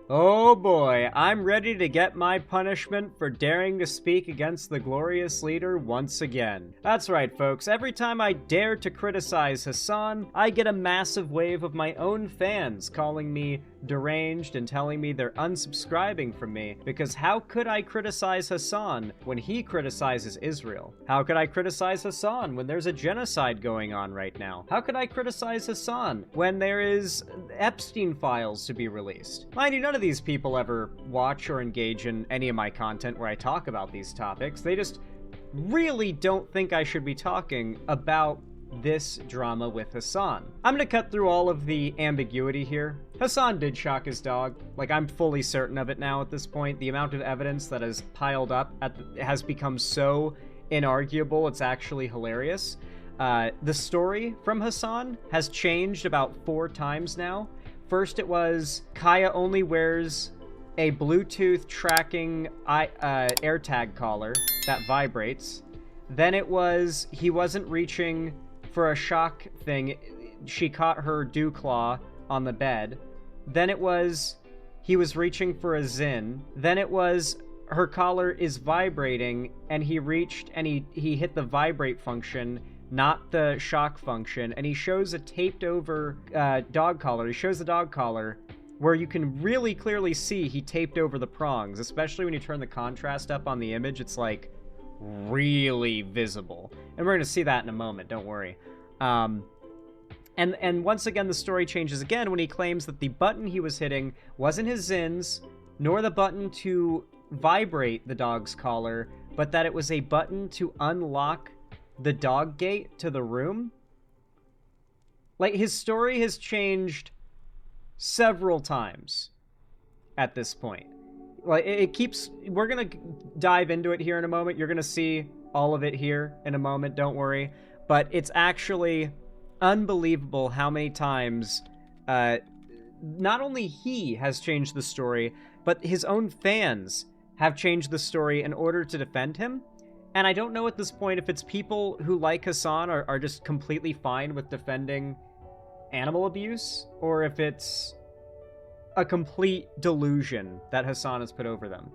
Oh boy, I'm ready to get my punishment for daring to speak against the glorious leader once again. That's right, folks. Every time I dare to criticize Hassan, I get a massive wave of my own fans calling me deranged and telling me they're unsubscribing from me, because how could I criticize Hassan when he criticizes Israel? How could I criticize Hassan when there's a genocide going on right now? How could I criticize Hassan when there is Epstein files to be released? Mind you, none of these people ever watch or engage in any of my content where I talk about these topics. They just really don't think I should be talking about this drama with Hassan. I'm gonna cut through all of the ambiguity here. Hassan did shock his dog. Like, I'm fully certain of it now at this point. The amount of evidence that has piled up has become so inarguable, it's actually hilarious. The story from Hassan has changed about 4 times now. First, it was Kaya only wears a Bluetooth tracking AirTag collar that vibrates. Then it was he wasn't reaching for a shock thing. She caught her dew claw on the bed. Then it was he was reaching for a Zin. Then it was her collar is vibrating and he reached and he hit the vibrate function, not the shock function, and he shows a taped over dog collar. He shows the dog collar where you can really clearly see he taped over the prongs, especially when you turn the contrast up on the image. It's like really visible, and we're going to see that in a moment, don't worry. And once again the story changes again when he claims that the button he was hitting wasn't his Zins nor the button to vibrate the dog's collar, but that it was a button to unlock the dog gate to the room. Like, his story has changed several times at this point. Like, it keeps... We're gonna dive into it here in a moment. You're gonna see all of it here in a moment, don't worry. But it's actually unbelievable how many times not only he has changed the story, but his own fans have changed the story in order to defend him. And I don't know at this point if it's people who, like Hassan, are just completely fine with defending animal abuse, or if it's a complete delusion that Hassan has put over them.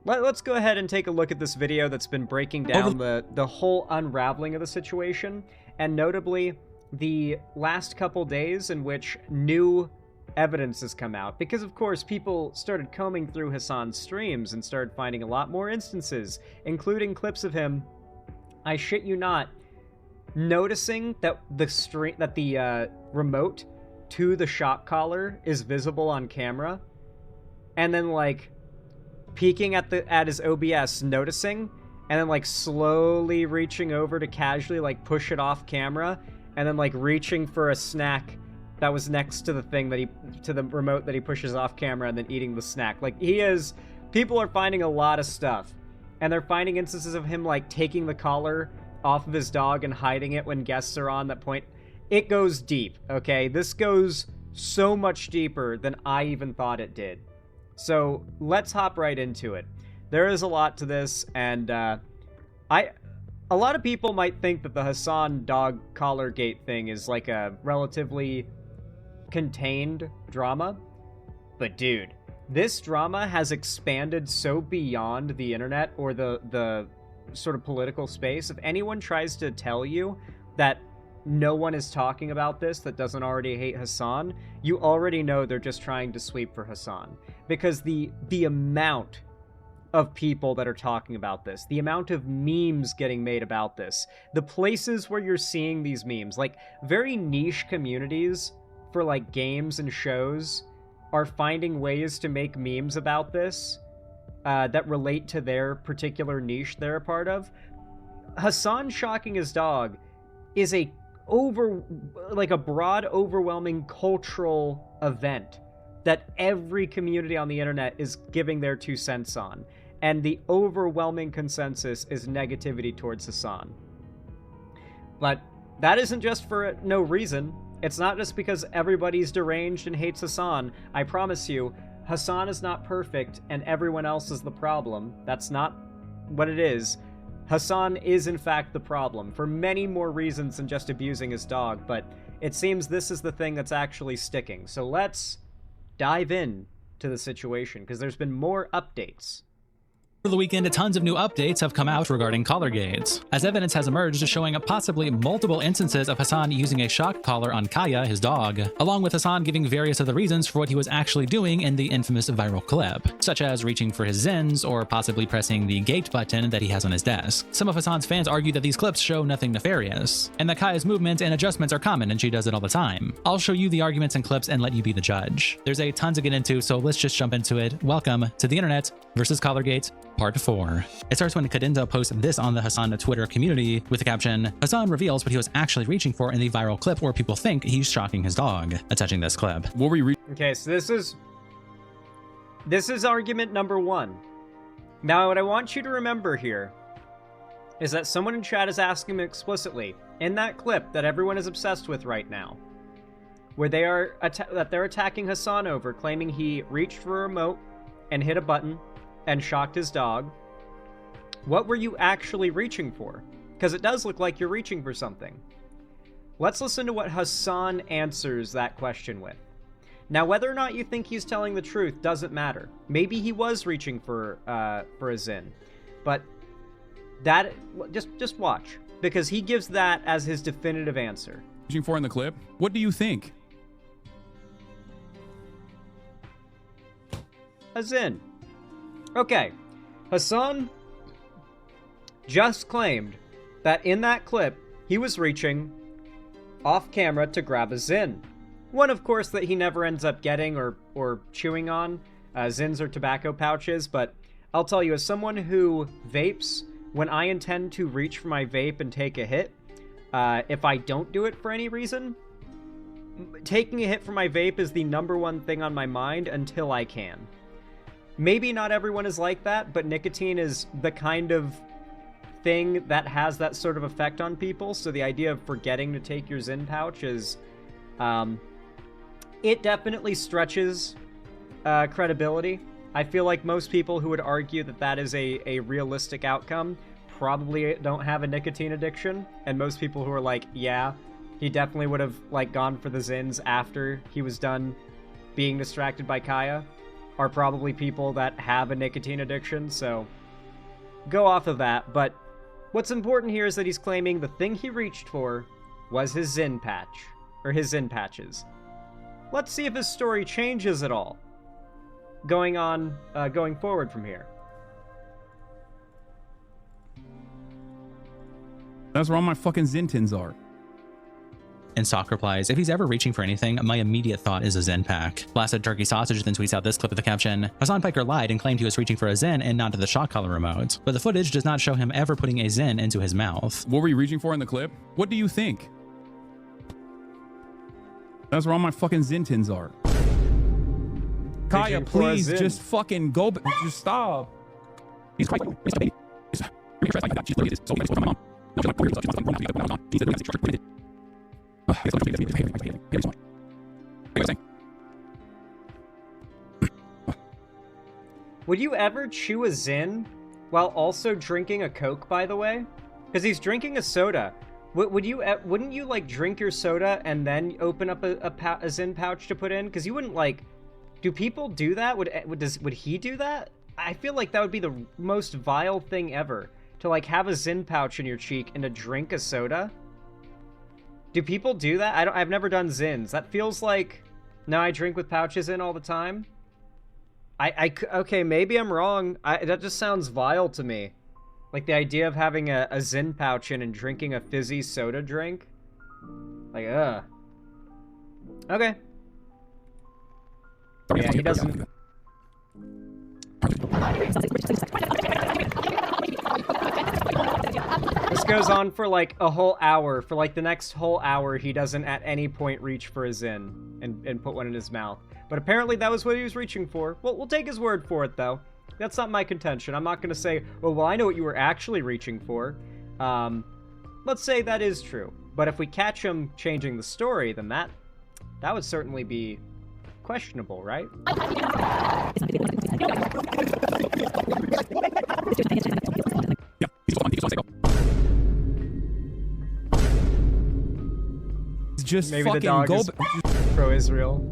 Let's go ahead and take a look at this video that's been breaking down the whole unraveling of the situation, and notably the last couple days in which new evidence has come out, because of course people started combing through Hassan's streams and started finding a lot more instances, including clips of him, I shit you not, noticing that the remote to the shock collar is visible on camera, and then like peeking at his OBS, noticing, and then like slowly reaching over to casually like push it off camera, and then like reaching for a snack that was next to the thing to the remote that he pushes off camera, and then eating the snack. Like, people are finding a lot of stuff, and they're finding instances of him like taking the collar off of his dog and hiding it when guests are on that point. It goes deep, okay? This goes so much deeper than I even thought it did. So let's hop right into it. There is a lot to this, and a lot of people might think that the Hassan dog CollarGate thing is like a relatively contained drama, but dude, this drama has expanded so beyond the internet or the sort of political space. If anyone tries to tell you that no one is talking about this that doesn't already hate Hassan, you already know they're just trying to sweep for Hassan, because the amount of people that are talking about this, the amount of memes getting made about this, the places where you're seeing these memes, like very niche communities for like games and shows are finding ways to make memes about this that relate to their particular niche they're a part of. Hassan shocking his dog is a broad, overwhelming cultural event that every community on the internet is giving their 2 cents on, and the overwhelming consensus is negativity towards Hassan. But that isn't just for no reason. It's not just because everybody's deranged and hates Hassan. I promise you, Hassan is not perfect and everyone else is the problem. That's not what it is. Hassan is in fact the problem, for many more reasons than just abusing his dog, but it seems this is the thing that's actually sticking. So let's dive in to the situation, because there's been more updates. Over the weekend, tons of new updates have come out regarding CollarGate, as evidence has emerged showing possibly multiple instances of Hassan using a shock collar on Kaya, his dog, along with Hassan giving various other reasons for what he was actually doing in the infamous viral clip, such as reaching for his Zins or possibly pressing the gate button that he has on his desk. Some of Hassan's fans argue that these clips show nothing nefarious, and that Kaya's movements and adjustments are common and she does it all the time. I'll show you the arguments and clips and let you be the judge. There's a ton to get into, so let's just jump into it. Welcome to the Internet versus CollarGate, Part 4. It starts when Kadinda posts this on the Hassan Twitter community with the caption, Hassan reveals what he was actually reaching for in the viral clip where people think he's shocking his dog. Attaching this clip. What were you Okay, so this is argument number 1. Now, what I want you to remember here is that someone in chat is asking me explicitly, in that clip that everyone is obsessed with right now, where they're attacking Hassan over, claiming he reached for a remote and hit a button and shocked his dog. What were you actually reaching for? Because it does look like you're reaching for something. Let's listen to what Hassan answers that question with. Now, whether or not you think he's telling the truth doesn't matter. Maybe he was reaching for a Zin, but that just watch, because he gives that as his definitive answer. reaching for in the clip? What do you think? A Zin. Okay, Hassan just claimed that in that clip, he was reaching off camera to grab a Zin. One, of course, that he never ends up getting or chewing on. Zins are tobacco pouches, but I'll tell you, as someone who vapes, when I intend to reach for my vape and take a hit, if I don't do it for any reason, taking a hit from my vape is the #1 thing on my mind until I can. Maybe not everyone is like that, but nicotine is the kind of thing that has that sort of effect on people, so the idea of forgetting to take your Zin pouch is, it definitely stretches credibility. I feel like most people who would argue that that is a realistic outcome probably don't have a nicotine addiction, and most people who are like, yeah, he definitely would have like gone for the Zins after he was done being distracted by Kaya, are probably people that have a nicotine addiction, so go off of that. But what's important here is that he's claiming the thing he reached for was his Zin patch, or his Zin patches. Let's see if his story changes at all going forward from here. That's where all my fucking Zintins are. And Sock replies, if he's ever reaching for anything, my immediate thought is a Zen pack. Blasted Turkey Sausage then tweets out this clip with the caption, Hassan Piker lied and claimed he was reaching for a Zen and not the shock collar remote, but the footage does not show him ever putting a Zen into his mouth. What were you reaching for in the clip? What do you think? That's where all my fucking Zintins are. Kaya, please just fucking go. Just stop. He's quite. Would you ever chew a Zin while also drinking a Coke, by the way? Because he's drinking a soda. Wouldn't you like drink your soda and then open up a Zin pouch to put in? Because you wouldn't like. Do people do that? Would he do that? I feel like that would be the most vile thing ever, to like have a Zin pouch in your cheek and to drink a soda. Do people do that? I've never done Zins. That feels like, no, I drink with pouches in all the time. Okay, maybe I'm wrong. That just sounds vile to me. Like the idea of having a Zin pouch in and drinking a fizzy soda drink. Like, ugh. Okay. Yeah, he doesn't. This goes on for like a whole hour. For like the next whole hour, he doesn't at any point reach for a Zin and put one in his mouth. But apparently that was what he was reaching for. Well, we'll take his word for it, though. That's not my contention. I'm not going to say, oh, well, I know what you were actually reaching for. Let's say that is true. But if we catch him changing the story, then that would certainly be questionable, right? Just maybe fucking the dog go. is pro-Israel.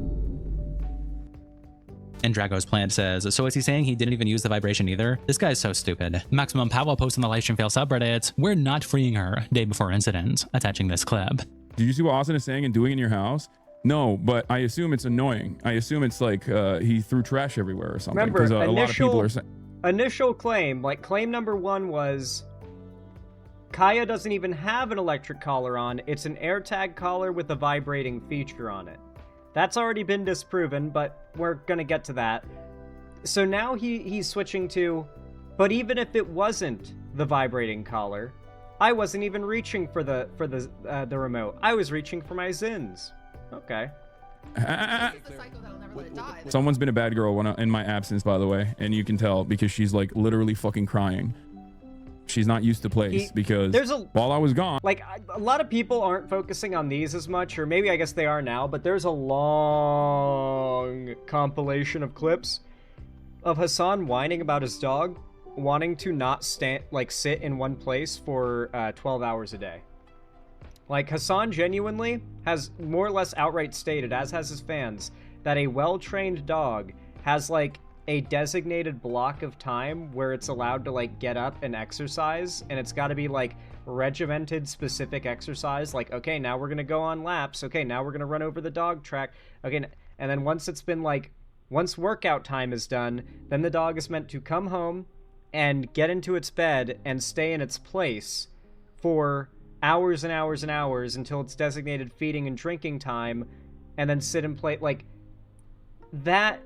And Drago's Plant says, so is he saying he didn't even use the vibration either? This guy's so stupid. Maximum Powell posts on the Livestream Fail subreddit, we're not freeing her, day before incident, attaching this clip. Did you see what Austin is saying and doing in your house? No, but I assume it's annoying. I assume it's like he threw trash everywhere or something. Remember, a lot of people are saying. Initial claim, like claim number 1 was Kaya doesn't even have an electric collar on. It's an AirTag collar with a vibrating feature on it. That's already been disproven, but we're gonna get to that. So now he's switching to, but even if it wasn't the vibrating collar, I wasn't even reaching for the remote. I was reaching for my Zins. Okay. Someone's been a bad girl in my absence, by the way, and you can tell because she's like literally fucking crying. She's not used to place because while I was gone, like a lot of people aren't focusing on these as much, or maybe I guess they are now, but there's a long compilation of clips of Hassan whining about his dog wanting to not sit in one place for 12 hours a day. Like, Hassan genuinely has more or less outright stated, as has his fans, that a well-trained dog has, like, a designated block of time where it's allowed to, like, get up and exercise, and it's got to be, like, regimented specific exercise, like, okay, now we're gonna go on laps, okay, now we're gonna run over the dog track, okay, and then once it's been, like, once workout time is done, then the dog is meant to come home and get into its bed and stay in its place for hours and hours and hours until it's designated feeding and drinking time, and then sit and play. Like, that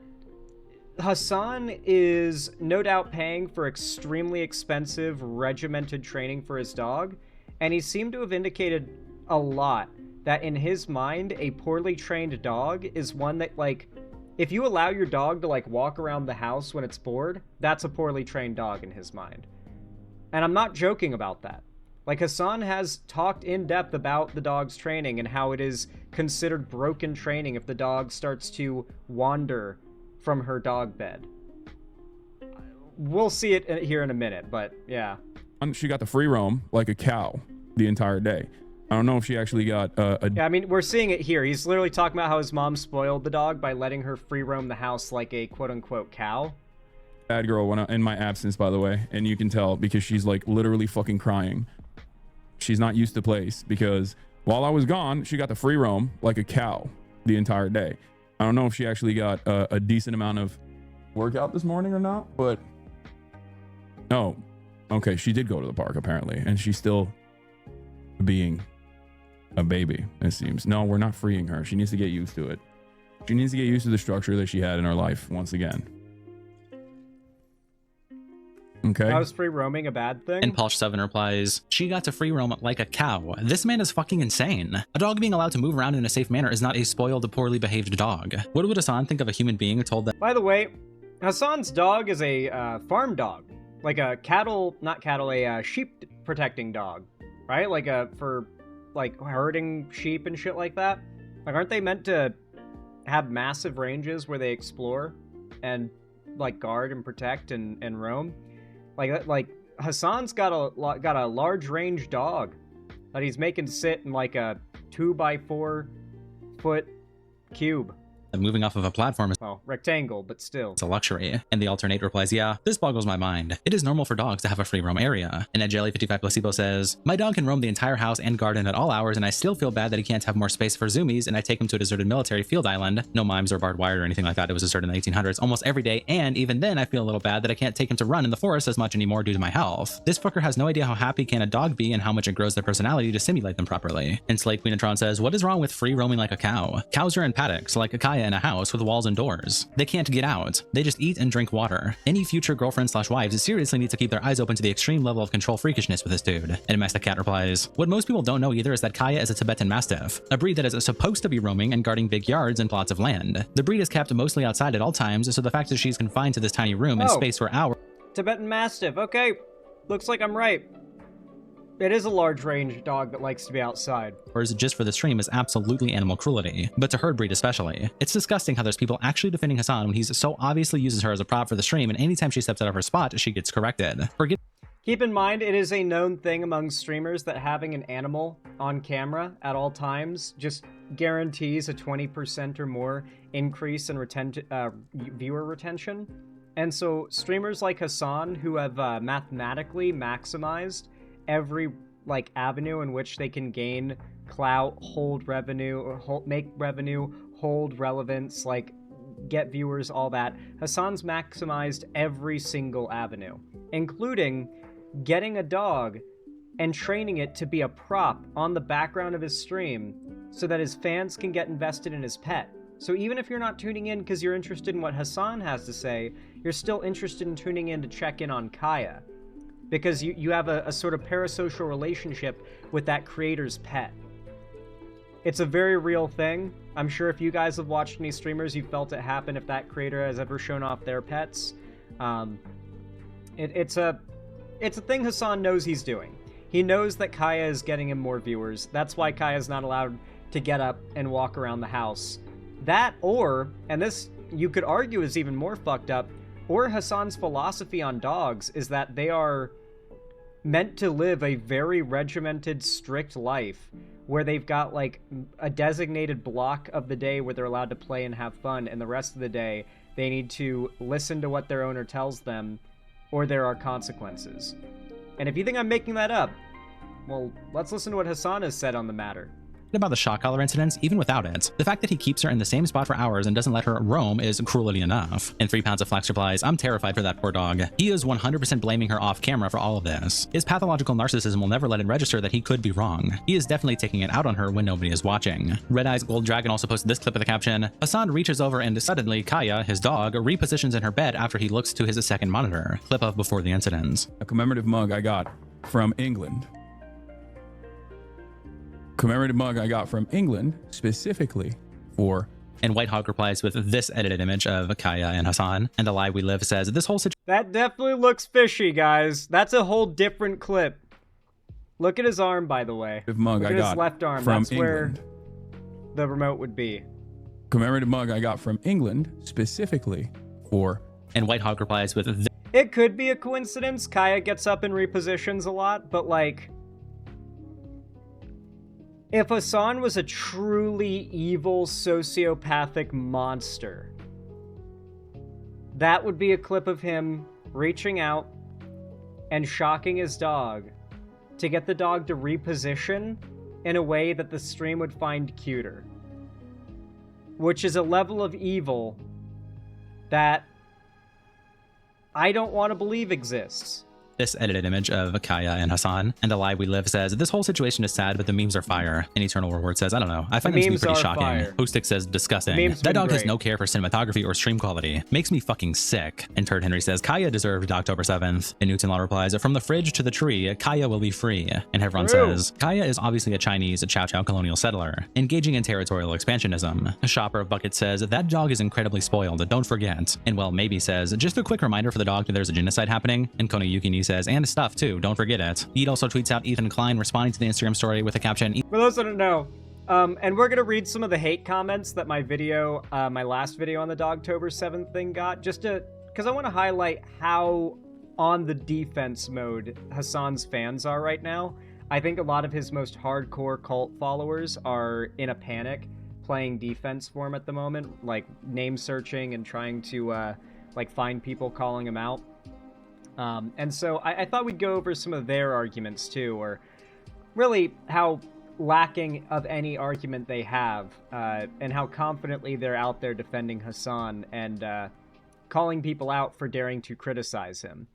Hassan is no doubt paying for extremely expensive regimented training for his dog, and he seemed to have indicated a lot that in his mind a poorly trained dog is one that, like, if you allow your dog to, like, walk around the house when it's bored, that's a poorly trained dog in his mind. And I'm not joking about that. Like, Hassan has talked in depth about the dog's training and how it is considered broken training if the dog starts to wander from her dog bed. We'll see it here in a minute, but yeah. She got the free roam like a cow the entire day. I don't know if she actually got Yeah, I mean, we're seeing it here. He's literally talking about how his mom spoiled the dog by letting her free roam the house like a quote-unquote cow. Bad girl in my absence, by the way, and you can tell because she's like literally fucking crying. She's not used to place because while I was gone, she got the free roam like a cow the entire day. I don't know if she actually got a decent amount of workout this morning or not, but no. Okay, she did go to the park apparently, and she's still being a baby, it seems. No, we're not freeing her. She needs to get used to it. She needs to get used to the structure that she had in her life once again. Okay. How is free roaming a bad thing? And Polsh7 replies, she got to free roam like a cow. This man is fucking insane. A dog being allowed to move around in a safe manner is not a spoiled, poorly behaved dog. What would Hassan think of a human being told that? By the way, Hassan's dog is a farm dog. Like a a sheep protecting dog, right? Like for like herding sheep and shit like that. Like, aren't they meant to have massive ranges where they explore and like guard and protect and roam? Like Hassan's got a large range dog that he's making sit in like a 2x4 foot cube. Moving off of a platform is rectangle, but still. It's a luxury. And the alternate replies, yeah, this boggles my mind. It is normal for dogs to have a free roam area. And Jelly55 Placebo says, my dog can roam the entire house and garden at all hours, and I still feel bad that he can't have more space for zoomies, and I take him to a deserted military field island. No mimes or barbed wire or anything like that. It was deserted in the 1800s almost every day, and even then I feel a little bad that I can't take him to run in the forest as much anymore due to my health. This fucker has no idea how happy can a dog be and how much it grows their personality to simulate them properly. And Slate Queenatron says, what is wrong with free roaming like a cow? Cows are in paddocks, like a Kaya in a house with walls and doors. They can't get out. They just eat and drink water. Any future girlfriends/wives seriously need to keep their eyes open to the extreme level of control freakishness with this dude. And Master Cat replies, what most people don't know either is that Kaya is a Tibetan Mastiff, a breed that is supposed to be roaming and guarding big yards and plots of land. The breed is kept mostly outside at all times, so the fact that she's confined to this tiny room and space for hours. Tibetan Mastiff, okay. Looks like I'm right. It is a large range dog that likes to be outside. Whereas just for the stream is absolutely animal cruelty, but to herd breed especially. It's disgusting how there's people actually defending Hassan when he's so obviously uses her as a prop for the stream, and anytime she steps out of her spot, she gets corrected. Keep in mind, it is a known thing among streamers that having an animal on camera at all times just guarantees a 20% or more increase in viewer retention. And so streamers like Hasan, who have mathematically maximized every like avenue in which they can gain clout, hold revenue, or make revenue, hold relevance, like get viewers, all that. Hasan's maximized every single avenue, including getting a dog and training it to be a prop on the background of his stream so that his fans can get invested in his pet. So even if you're not tuning in because you're interested in what Hasan has to say, you're still interested in tuning in to check in on Kaya, because you have a sort of parasocial relationship with that creator's pet. It's a very real thing. I'm sure if you guys have watched any streamers, you felt it happen if that creator has ever shown off their pets. It's a thing Hasan knows he's doing. He knows that Kaya is getting him more viewers. That's why Kaya's not allowed to get up and walk around the house. That, or, and this you could argue is even more fucked up, or Hasan's philosophy on dogs is that they are meant to live a very regimented, strict life where they've got like a designated block of the day where they're allowed to play and have fun, and the rest of the day they need to listen to what their owner tells them, or there are consequences. And if you think I'm making that up, well, let's listen to what Hasan has said on the matter. About the shock collar incidents, even without it. The fact that he keeps her in the same spot for hours and doesn't let her roam is cruelty enough. And 3 pounds of flax replies, I'm terrified for that poor dog. He is 100% blaming her off camera for all of this. His pathological narcissism will never let it register that he could be wrong. He is definitely taking it out on her when nobody is watching. Red Eyes Gold Dragon also posted this clip with the caption, Hasan reaches over and suddenly Kaya, his dog, repositions in her bed after he looks to his second monitor. Clip of before the incident. A commemorative mug I got from England. Commemorative mug I got from England specifically for. And White Hog replies with this edited image of Kaya and Hasan. And The Lie We Live says, this whole situation. That definitely looks fishy, guys. That's a whole different clip. Look at his arm, by the way. Mug Look I at got his left arm. from That's England. Where the remote would be. Commemorative mug I got from England specifically for. And White Hog replies with this. It could be a coincidence. Kaya gets up and repositions a lot, but like, if Hasan was a truly evil, sociopathic monster, that would be a clip of him reaching out and shocking his dog to get the dog to reposition in a way that the stream would find cuter. Which is a level of evil that I don't want to believe exists. This edited image of Kaya and Hasan. And The Lie We Live says, this whole situation is sad, but the memes are fire. And Eternal Reward says, I don't know. I find this to be pretty shocking. Hostic says, disgusting. That dog has no care for cinematography or stream quality. Makes me fucking sick. And Turd Henry says, Kaya deserved October 7th. And Newton Law replies, from the fridge to the tree, Kaya will be free. And Hevron says, Kaya is obviously a Chinese Chow Chow colonial settler, engaging in territorial expansionism. A Shopper of Bucket says, that dog is incredibly spoiled, don't forget. And Well Maybe says, just a quick reminder for the dog that there's a genocide happening. And Konayuki says, and stuff too, don't forget it. Eid also tweets out Ethan Klein responding to the Instagram story with a caption. For those that don't know, and we're gonna read some of the hate comments that my video, my last video on the Dogtober 7th thing got, just to, because I want to highlight how on the defense mode Hasan's fans are right now. I think a lot of his most hardcore cult followers are in a panic, playing defense for him at the moment, like name searching and trying to like find people calling him out. And so I thought we'd go over some of their arguments too, or really how lacking of any argument they have, and how confidently they're out there defending Hasan and calling people out for daring to criticize him.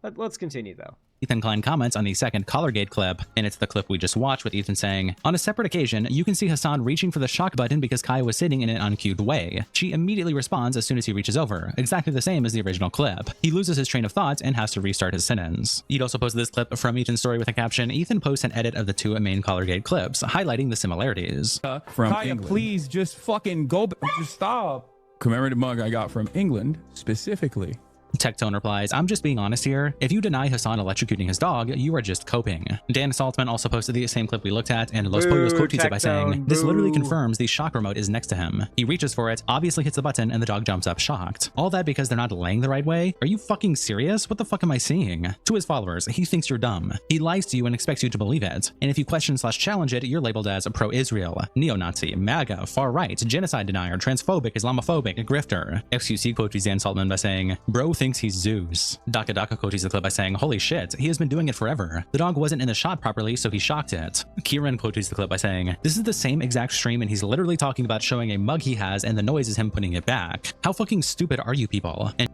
Let's continue though. Ethan Klein comments on the second CollarGate clip, and it's the clip we just watched with Ethan saying, on a separate occasion, you can see Hasan reaching for the shock button because Kaya was sitting in an uncued way. She immediately responds as soon as he reaches over, exactly the same as the original clip. He loses his train of thought and has to restart his sentence. He'd also posted this clip from Ethan's story with a caption, Ethan posts an edit of the 2 main CollarGate clips, highlighting the similarities. From Kaya, England. please just fucking go. Just stop. Commemorative mug I got from England specifically Tectone replies, I'm just being honest here. If you deny Hassan electrocuting his dog, you are just coping. Dan Saltzman also posted the same clip we looked at, and Los Pollos quote tweets it by saying, this literally confirms the shock remote is next to him. He reaches for it, obviously hits the button, and the dog jumps up shocked. All that because they're not laying the right way? Are you fucking serious? What the fuck am I seeing? To his followers, he thinks you're dumb. He lies to you and expects you to believe it. And if you question/challenge it, you're labeled as pro-Israel, neo-Nazi, MAGA, far-right, genocide denier, transphobic, Islamophobic, grifter. XQC quote tweets Dan Saltzman by saying, bro thinks he's Zeus. Daka Daka quotes the clip by saying, holy shit, he has been doing it forever. The dog wasn't in the shot properly, so he shocked it. Kieran quotes the clip by saying, this is the same exact stream and he's literally talking about showing a mug he has and the noise is him putting it back. How fucking stupid are you people? And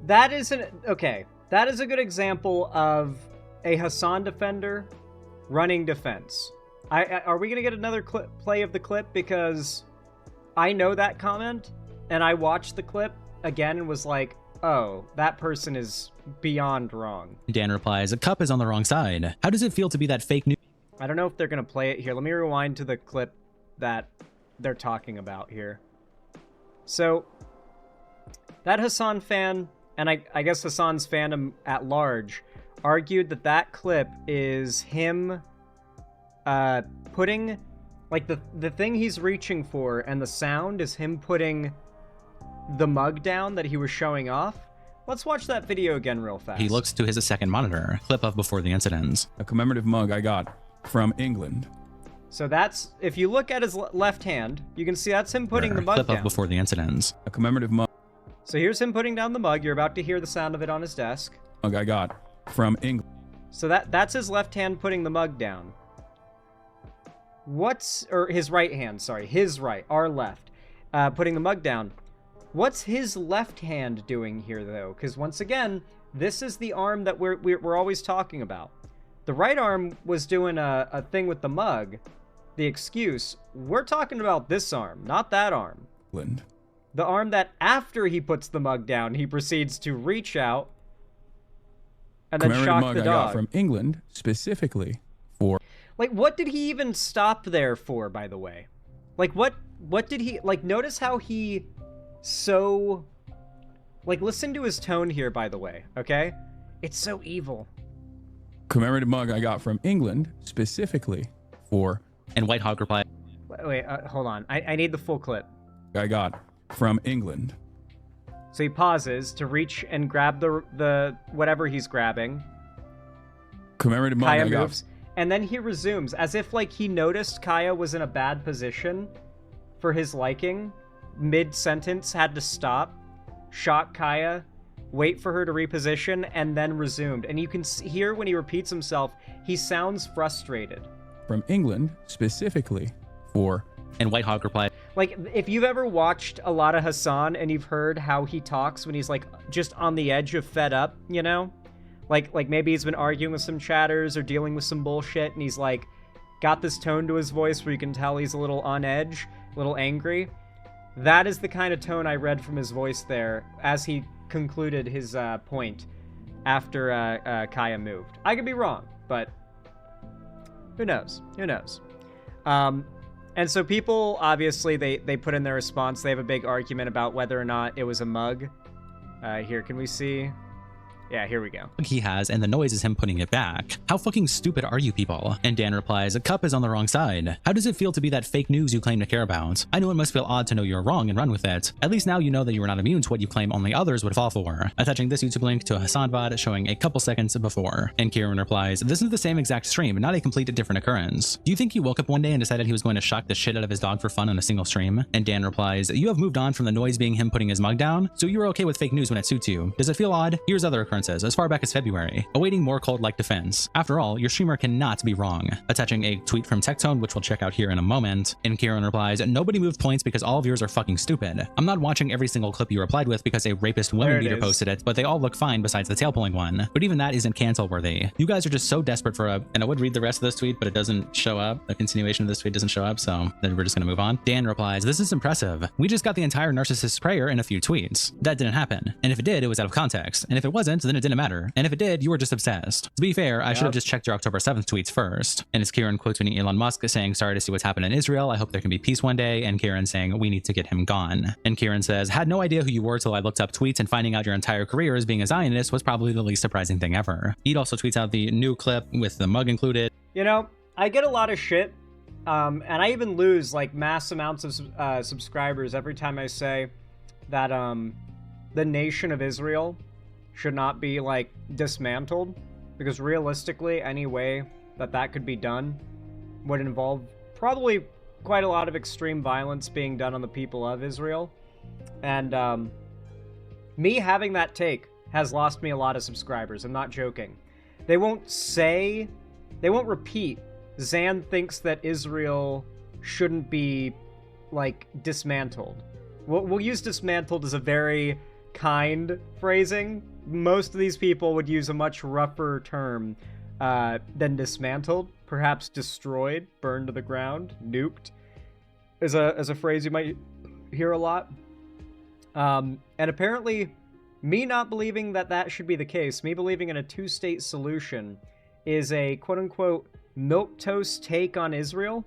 that is that is a good example of a Hassan defender running defense. Are we gonna get another play of the clip? Because I know that comment, and I watched the clip again and was like, oh, that person is beyond wrong. Dan replies, a cup is on the wrong side. How does it feel to be that fake news? I don't know if they're gonna play it here. Let me rewind to the clip that they're talking about here. So, that Hassan fan, and I guess Hassan's fandom at large, argued that that clip is him putting, like, the thing he's reaching for and the sound is him putting the mug down that he was showing off. Let's watch that video again real fast. He looks to his second monitor, clip of before the incident. A commemorative mug I got from England. So that's, if you look at his left hand, you can see that's him putting the mug clip down. of before the incident. A commemorative mug. So here's him putting down the mug. You're about to hear the sound of it on his desk. Mug I got from England. So that's his left hand putting the mug down. Or his right hand, sorry, his right, our left, putting the mug down. What's his left hand doing here, though? Because once again, this is the arm that we're always talking about. The right arm was doing a thing with the mug, the excuse. We're talking about this arm, not that arm. England. The arm that after he puts the mug down, he proceeds to reach out and then shock mug the I dog. got from England specifically for. Like, what did he even stop there for, by the way? Like, what did he, like, notice how he so, like, listen to his tone here, by the way, okay? It's so evil. Commemorative mug I got from England specifically for. And White Hog replied, Wait, hold on. I need the full clip. I got from England. So he pauses to reach and grab the whatever he's grabbing. Commemorative mug Kaya I got. moves. And then he resumes, as if, like, he noticed Kaya was in a bad position for his liking. Mid-sentence, had to stop, shock Kaya, wait for her to reposition, and then resumed. And you can hear when he repeats himself, he sounds frustrated. From England specifically for. and White Hog replied, like, if you've ever watched a lot of Hassan and you've heard how he talks when he's, like, just on the edge of fed up, you know? Like maybe he's been arguing with some chatters or dealing with some bullshit, and he's, like, got this tone to his voice where you can tell he's a little on edge, a little angry. That is the kind of tone I read from his voice there as he concluded his point after Kaya moved. I could be wrong, but who knows? Who knows? And so people, obviously, they put in their response. They have a big argument about whether or not it was a mug. Here, can we see? Yeah, here we go. he has, and the noise is him putting it back. How fucking stupid are you people? And Dan replies, a cup is on the wrong side. How does it feel to be that fake news you claim to care about? I know it must feel odd to know you're wrong and run with it. At least now you know that you are not immune to what you claim only others would fall for. Attaching this YouTube link to a Hassan VOD showing a couple seconds before. And Kieran replies, this is the same exact stream, not a complete different occurrence. Do you think he woke up one day and decided he was going to shock the shit out of his dog for fun on a single stream? And Dan replies, you have moved on from the noise being him putting his mug down, so you are okay with fake news when it suits you. Does it feel odd? Here's other occurrences, as far back as February, awaiting more cold-like defense. After all, your streamer cannot be wrong. Attaching a tweet from Tectone, which we'll check out here in a moment. And Kieran replies, nobody moved points because all of yours are fucking stupid. I'm not watching every single clip you replied with because a rapist women leader posted it, but they all look fine besides the tail pulling one. But even that isn't cancel worthy. You guys are just so desperate for a, and I would read the rest of this tweet, but it doesn't show up. The continuation of this tweet doesn't show up, so then we're just gonna move on. Dan replies, this is impressive. We just got the entire narcissist prayer in a few tweets. That didn't happen. And if it did, it was out of context. And if it wasn't, then it didn't matter. And if it did, you were just obsessed. To be fair, I should have just checked your October 7th tweets first. And it's Kieran quote tweeting Elon Musk saying, sorry to see what's happened in Israel. I hope there can be peace one day. And Kieran saying, we need to get him gone. And Kieran says, had no idea who you were till I looked up tweets, and finding out your entire career as being a Zionist was probably the least surprising thing ever. He'd also tweets out the new clip with the mug included. You know, I get a lot of shit, and I even lose like mass amounts of subscribers every time I say that the nation of Israel should not be like dismantled, because realistically any way that that could be done would involve probably quite a lot of extreme violence being done on the people of Israel. And me having that take has lost me a lot of subscribers. I'm not joking. They won't repeat, Zan thinks that Israel shouldn't be, like, dismantled. We'll use dismantled as a very kind phrasing. Most of these people would use a much rougher term than dismantled. Perhaps destroyed, burned to the ground, nuked, is a phrase you might hear a lot. And apparently, me not believing that that should be the case, me believing in a two-state solution, is a quote-unquote milquetoast take on Israel.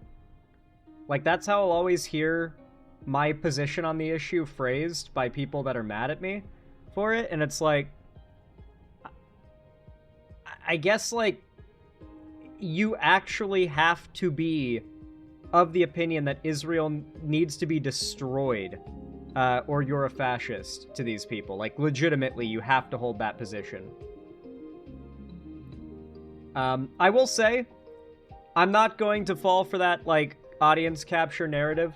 Like, that's how I'll always hear my position on the issue phrased by people that are mad at me for it. And it's like, I guess, like, you actually have to be of the opinion that Israel needs to be destroyed, or you're a fascist to these people. Like, legitimately, you have to hold that position. I will say, I'm not going to fall for that, like, audience capture narrative.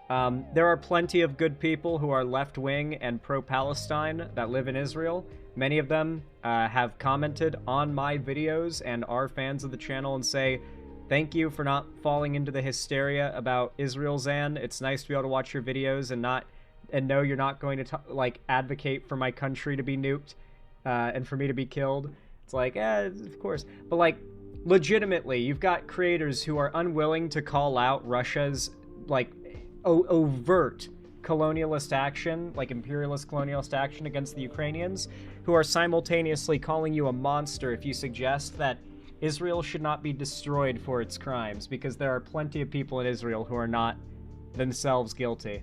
There are plenty of good people who are left-wing and pro-Palestine that live in Israel. Many of them have commented on my videos and are fans of the channel and say, thank you for not falling into the hysteria about Israel, Zan. It's nice to be able to watch your videos and know you're not going to like advocate for my country to be nuked and for me to be killed. It's like, of course. But like, legitimately, you've got creators who are unwilling to call out Russia's like overt colonialist action, like imperialist colonialist action against the Ukrainians, who are simultaneously calling you a monster if you suggest that Israel should not be destroyed for its crimes, because there are plenty of people in Israel who are not themselves guilty.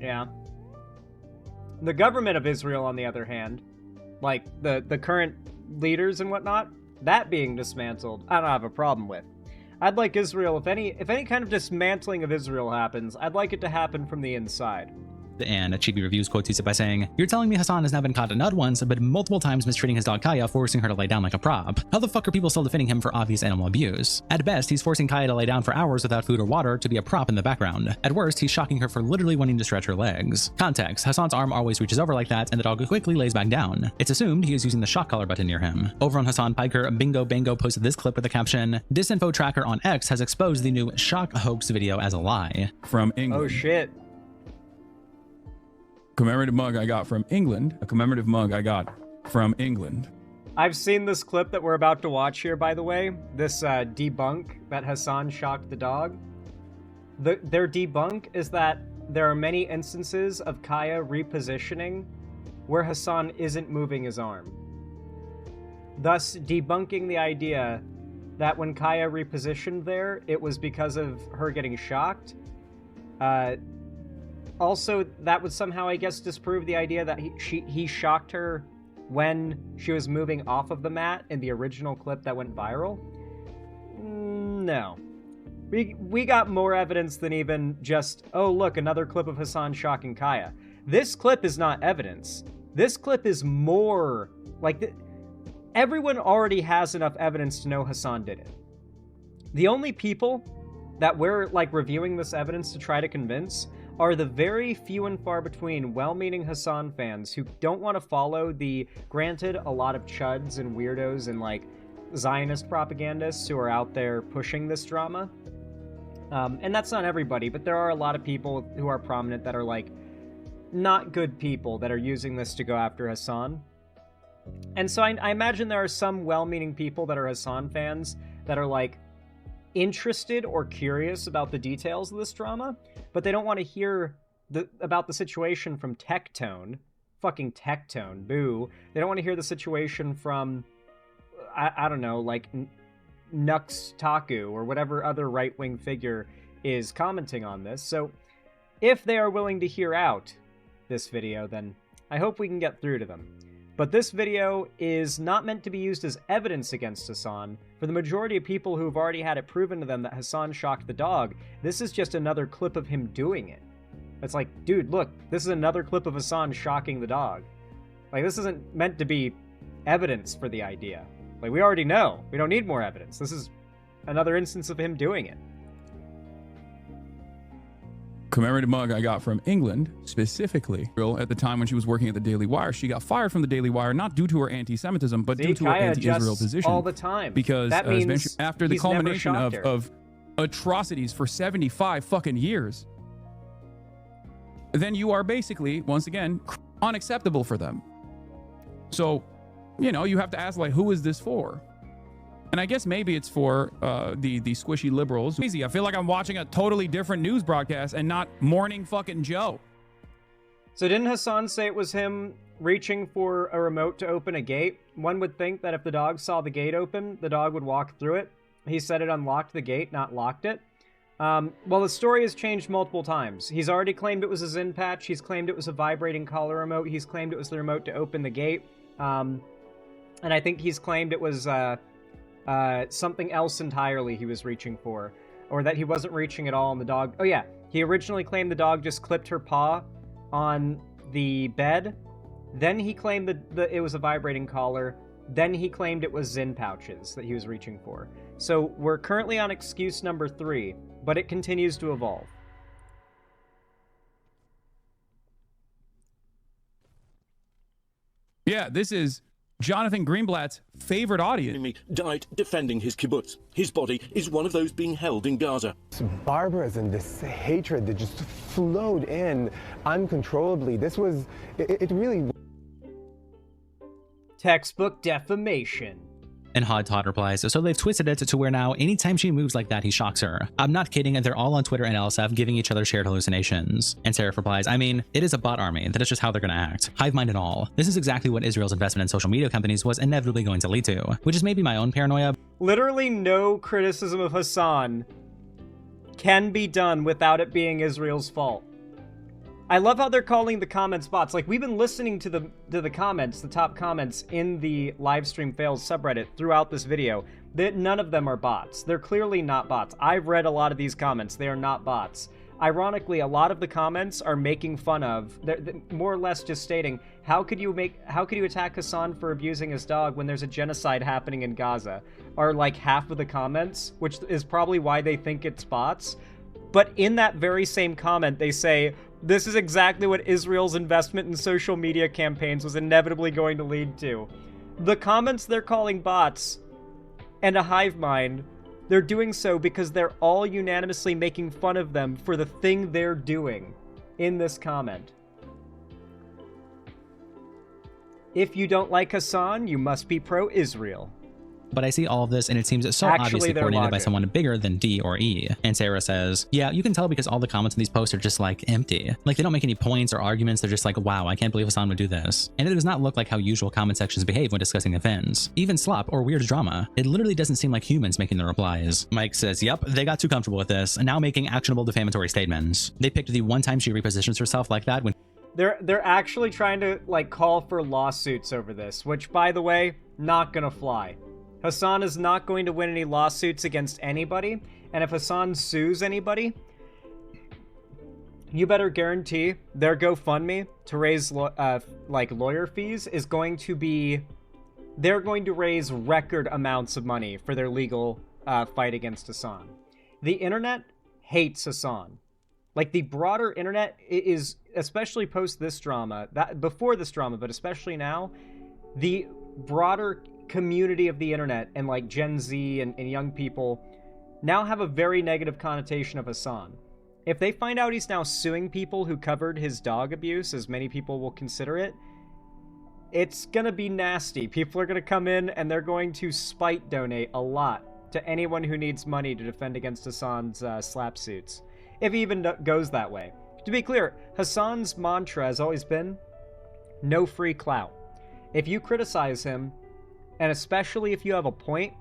Yeah. The government of Israel, on the other hand, like the current leaders and whatnot, that being dismantled, I don't have a problem with. I'd like Israel, if any kind of dismantling of Israel happens, I'd like it to happen from the inside. And Chibi Reviews quotes it by saying, you're telling me Hassan has now been caught not once, but multiple times mistreating his dog Kaya, forcing her to lay down like a prop. How the fuck are people still defending him for obvious animal abuse? At best, he's forcing Kaya to lay down for hours without food or water to be a prop in the background. At worst, he's shocking her for literally wanting to stretch her legs. Context, Hassan's arm always reaches over like that, and the dog quickly lays back down. It's assumed he is using the shock collar button near him. Over on Hassan Piker, Bingo Bango posted this clip with the caption, Disinfo Tracker on X has exposed the new shock hoax video as a lie. From England. Oh shit. Commemorative mug I got from England. A commemorative mug I got from England. I've seen this clip that we're about to watch here, by the way. This debunk that Hassan shocked the dog. Their debunk is that there are many instances of Kaya repositioning where Hassan isn't moving his arm, thus debunking the idea that when Kaya repositioned there, it was because of her getting shocked. Also, that would somehow, I guess, disprove the idea that he shocked her when she was moving off of the mat in the original clip that went viral. No. We got more evidence than even just, oh, look, another clip of Hassan shocking Kaya. This clip is not evidence. This clip is more, like, everyone already has enough evidence to know Hassan did it. The only people that we're, like, reviewing this evidence to try to convince are the very few and far between well-meaning Hassan fans who don't want to follow the, granted, a lot of chuds and weirdos and, like, Zionist propagandists who are out there pushing this drama. And that's not everybody, but there are a lot of people who are prominent that are, like, not good people that are using this to go after Hassan. And so I imagine there are some well-meaning people that are Hassan fans that are, like, interested or curious about the details of this drama, but they don't want to hear about the situation from Tectone. Fucking Tectone, boo. They don't want to hear the situation from, I don't know, like Nux Taku or whatever other right-wing figure is commenting on this. So if they are willing to hear out this video, then I hope we can get through to them. But this video is not meant to be used as evidence against Hassan. For the majority of people who've already had it proven to them that Hassan shocked the dog, this is just another clip of him doing it. It's like, dude, look, this is another clip of Hassan shocking the dog. Like, this isn't meant to be evidence for the idea. Like, we already know. We don't need more evidence. This is another instance of him doing it. Commemorative mug I got from England, specifically. At the time when she was working at the Daily Wire, she got fired from the Daily Wire, not due to her anti-Semitism, but due to her anti-Israel position. All the time. Because that means after the culmination of atrocities for 75 fucking years, then you are basically, once again, unacceptable for them. So, you know, you have to ask, like, who is this for? And I guess maybe it's for the squishy liberals. Crazy. I feel like I'm watching a totally different news broadcast and not Morning fucking Joe. So didn't Hassan say it was him reaching for a remote to open a gate? One would think that if the dog saw the gate open, the dog would walk through it. He said it unlocked the gate, not locked it. Well, the story has changed multiple times. He's already claimed it was a Zin patch. He's claimed it was a vibrating collar remote. He's claimed it was the remote to open the gate. And I think he's claimed it was something else entirely he was reaching for. Or that he wasn't reaching at all and the dog... Oh yeah, he originally claimed the dog just clipped her paw on the bed. Then he claimed that it was a vibrating collar. Then he claimed it was Zin pouches that he was reaching for. So we're currently on excuse number 3, but it continues to evolve. Yeah, this is Jonathan Greenblatt's favorite audience. Enemy died defending his kibbutz. His body is one of those being held in Gaza. This barbarism, this hatred that just flowed in uncontrollably. This was, it really... Textbook defamation. And Hot Todd replies, so they've twisted it to where now anytime she moves like that, he shocks her. I'm not kidding, they're all on Twitter and LSF giving each other shared hallucinations. And Seraph replies, I mean, it is a bot army, that is just how they're gonna act. Hive mind and all. This is exactly what Israel's investment in social media companies was inevitably going to lead to, which is maybe my own paranoia. Literally no criticism of Hassan can be done without it being Israel's fault. I love how they're calling the comments bots. Like, we've been listening to the comments, the top comments in the Livestream Fails subreddit throughout this video. None of them are bots. They're clearly not bots. I've read a lot of these comments. They are not bots. Ironically, a lot of the comments are making fun of, they're more or less just stating, how could you attack Hassan for abusing his dog when there's a genocide happening in Gaza? Are like half of the comments, which is probably why they think it's bots. But in that very same comment, they say, this is exactly what Israel's investment in social media campaigns was inevitably going to lead to. The comments they're calling bots and a hive mind, they're doing so because they're all unanimously making fun of them for the thing they're doing in this comment. If you don't like Hassan, you must be pro-Israel. But I see all of this and it seems so obviously coordinated by someone bigger than D or E. And Sarah says, yeah, you can tell because all the comments in these posts are just like empty. Like they don't make any points or arguments. They're just like, wow, I can't believe Hassan would do this. And it does not look like how usual comment sections behave when discussing events. Even slop or weird drama. It literally doesn't seem like humans making the replies. Mike says, yep, they got too comfortable with this and now making actionable defamatory statements. They picked the one time she repositions herself like that when they're actually trying to like call for lawsuits over this, which by the way, not gonna fly. Hassan is not going to win any lawsuits against anybody, and if Hassan sues anybody, you better guarantee their GoFundMe to raise like lawyer fees is going to be, they're going to raise record amounts of money for their legal fight against Hassan. The internet hates Hassan. Like the broader internet is, especially post this drama, that before this drama, but especially now, the broader community of the internet and like Gen Z and young people now have a very negative connotation of Hassan. If they find out he's now suing people who covered his dog abuse, as many people will consider it, it's gonna be nasty. People are gonna come in and they're going to spite donate a lot to anyone who needs money to defend against Hassan's slap suits. If he even goes that way. To be clear, Hassan's mantra has always been no free clout. If you criticize him, and especially if you have a point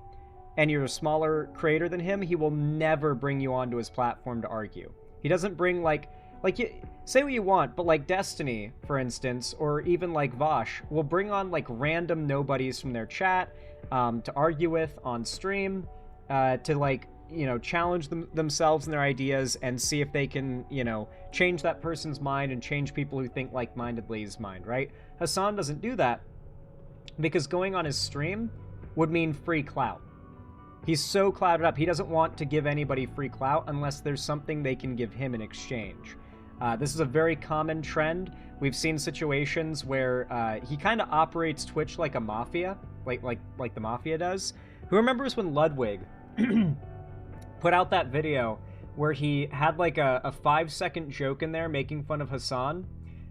and you're a smaller creator than him, he will never bring you onto his platform to argue. He doesn't bring you, say what you want, but like Destiny, for instance, or even like Vosh, will bring on like random nobodies from their chat to argue with on stream, to like, you know, challenge themselves and their ideas and see if they can, you know, change that person's mind and change people who think like-mindedly's mind, right? Hassan doesn't do that because going on his stream would mean free clout. He's so clouded up, he doesn't want to give anybody free clout unless there's something they can give him in exchange. This is a very common trend. We've seen situations where he kind of operates Twitch like a mafia, like the mafia does. Who remembers when Ludwig put out that video where he had like a 5-second joke in there making fun of Hassan?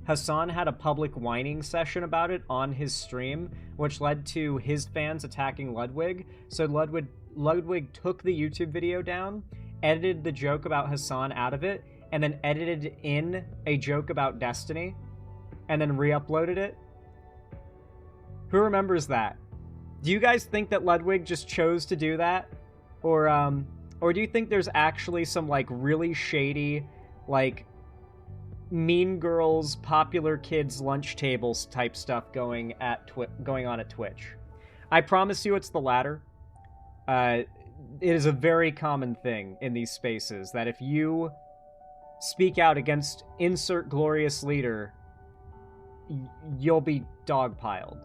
Hassan had a public whining session about it on his stream, which led to his fans attacking Ludwig. So Ludwig took the YouTube video down, edited the joke about Hassan out of it, and then edited in a joke about Destiny, and then re-uploaded it. Who remembers that? Do you guys think that Ludwig just chose to do that? Or do you think there's actually some like really shady, like Mean Girls, popular kids lunch tables type stuff going on at Twitch? I promise you it's the latter. It is a very common thing in these spaces that if you speak out against insert glorious leader, you'll be dogpiled.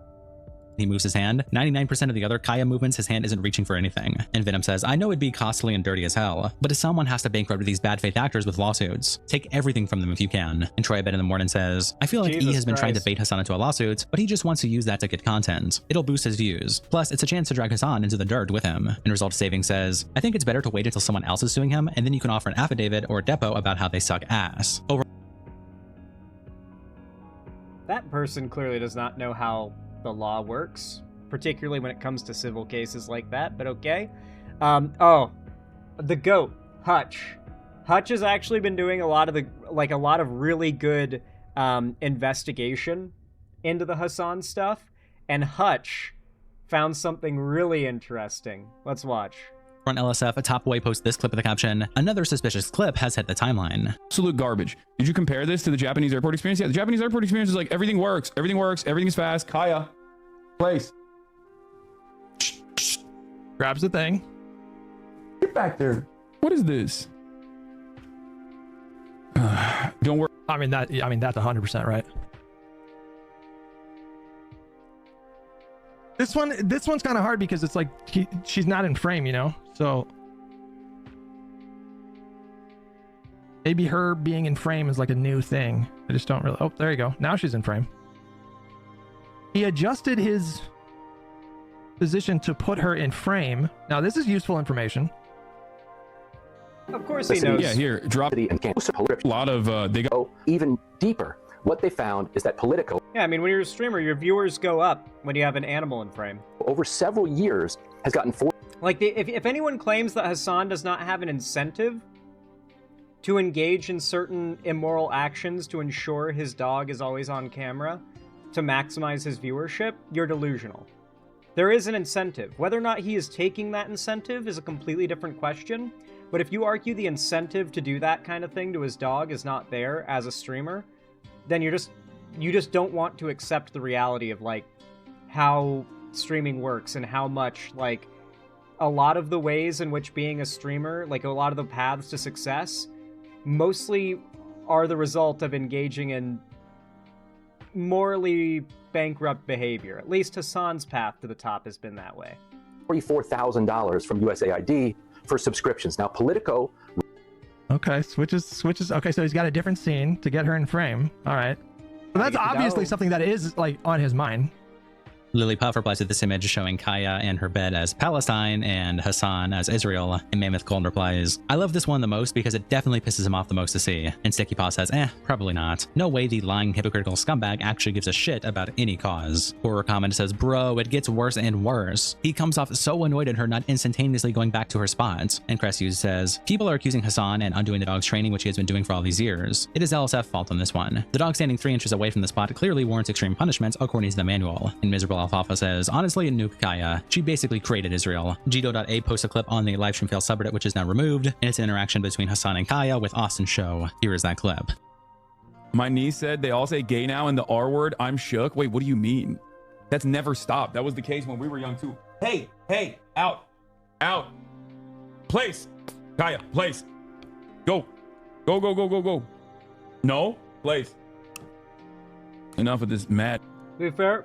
He moves his hand. 99% of the other Kaya movements, his hand isn't reaching for anything. And Venom says, I know it'd be costly and dirty as hell, but someone has to bankrupt these bad faith actors with lawsuits. Take everything from them if you can. And Troy a bit in the morning says, I feel like Jesus E has been trying to Christ. bait Hassan into a lawsuit, but he just wants to use that to get content. It'll boost his views. Plus, it's a chance to drag Hassan into the dirt with him. And Result Saving says, I think it's better to wait until someone else is suing him, and then you can offer an affidavit or a depo about how they suck ass. That person clearly does not know how the law works, particularly when it comes to civil cases like that, but okay. Oh, the GOAT, Hutch. Hutch has actually been doing a lot of really good investigation into the Hassan stuff, and Hutch found something really interesting. Let's watch. On LSF, a top boy posts this clip with the caption, another suspicious clip has hit the timeline. Absolute garbage. Did you compare this to the Japanese airport experience? Yeah, the Japanese airport experience is like everything works, everything's fast. Kaya, place. Grabs the thing. Get back there. What is this? Don't worry. I mean that's 100% right. This one's kind of hard because it's like she's not in frame, you know. So maybe her being in frame is like a new thing. I just don't really. Oh, there you go. Now she's in frame. He adjusted his position to put her in frame. Now this is useful information. Of course he knows. Yeah, here, drop and a lot of they go even deeper. What they found is that Politico, Yeah, I mean, when you're a streamer, your viewers go up when you have an animal in frame. over several years, has gotten Like, if anyone claims that Hassan does not have an incentive to engage in certain immoral actions to ensure his dog is always on camera to maximize his viewership, you're delusional. There is an incentive. Whether or not he is taking that incentive is a completely different question, but if you argue the incentive to do that kind of thing to his dog is not there as a streamer, then you just don't want to accept the reality of, like, how streaming works and how much, like, a lot of the ways in which being a streamer, like a lot of the paths to success, mostly are the result of engaging in morally bankrupt behavior. At least Hassan's path to the top has been that way. $44,000 from USAID for subscriptions. Now, Politico. Okay, switches. Okay, so he's got a different scene to get her in frame. All right. So that's obviously something that is like on his mind. Lily Puff replies with this image showing Kaya and her bed as Palestine and Hassan as Israel, and Mammoth Golden replies, I love this one the most because it definitely pisses him off the most to see. And Sticky Paw says, probably not. No way the lying hypocritical scumbag actually gives a shit about any cause. Horror Comment says, bro, it gets worse and worse. He comes off so annoyed at her not instantaneously going back to her spot. And Cressu says, people are accusing Hassan and undoing the dog's training, which he has been doing for all these years. It is LSF fault on this one. The dog standing 3 inches away from the spot clearly warrants extreme punishment according to the manual. And Miserable Alfalfa says, honestly, nuke Kaya. She basically created Israel. Gdo.a posts a clip on the livestream fail subreddit, which is now removed, and it's an interaction between Hassan and Kaya with Austin Show. Here is that clip. My niece said they all say gay now and the R word. I'm shook. Wait, what do you mean? That's never stopped. That was the case when we were young too. Hey, out, place, Kaya, place, go. No, place. Enough of this mad. To be fair,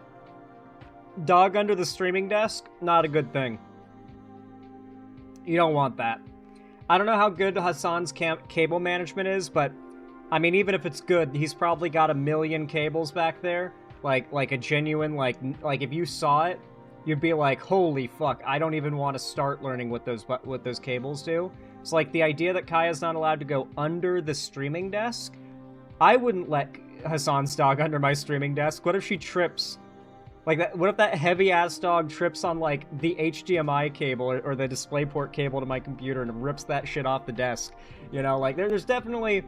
dog under the streaming desk, not a good thing. You don't want that. I don't know how good Hassan's cable management is, but I mean, even if it's good, he's probably got a million cables back there. Like a genuine, like if you saw it, you'd be like, holy fuck, I don't even want to start learning what those cables do. It's like the idea that Kaya's not allowed to go under the streaming desk. I wouldn't let Hassan's dog under my streaming desk. What if she trips? Like that, what if that heavy-ass dog trips on, like, the HDMI cable or the DisplayPort cable to my computer and rips that shit off the desk? You know, like, there's definitely...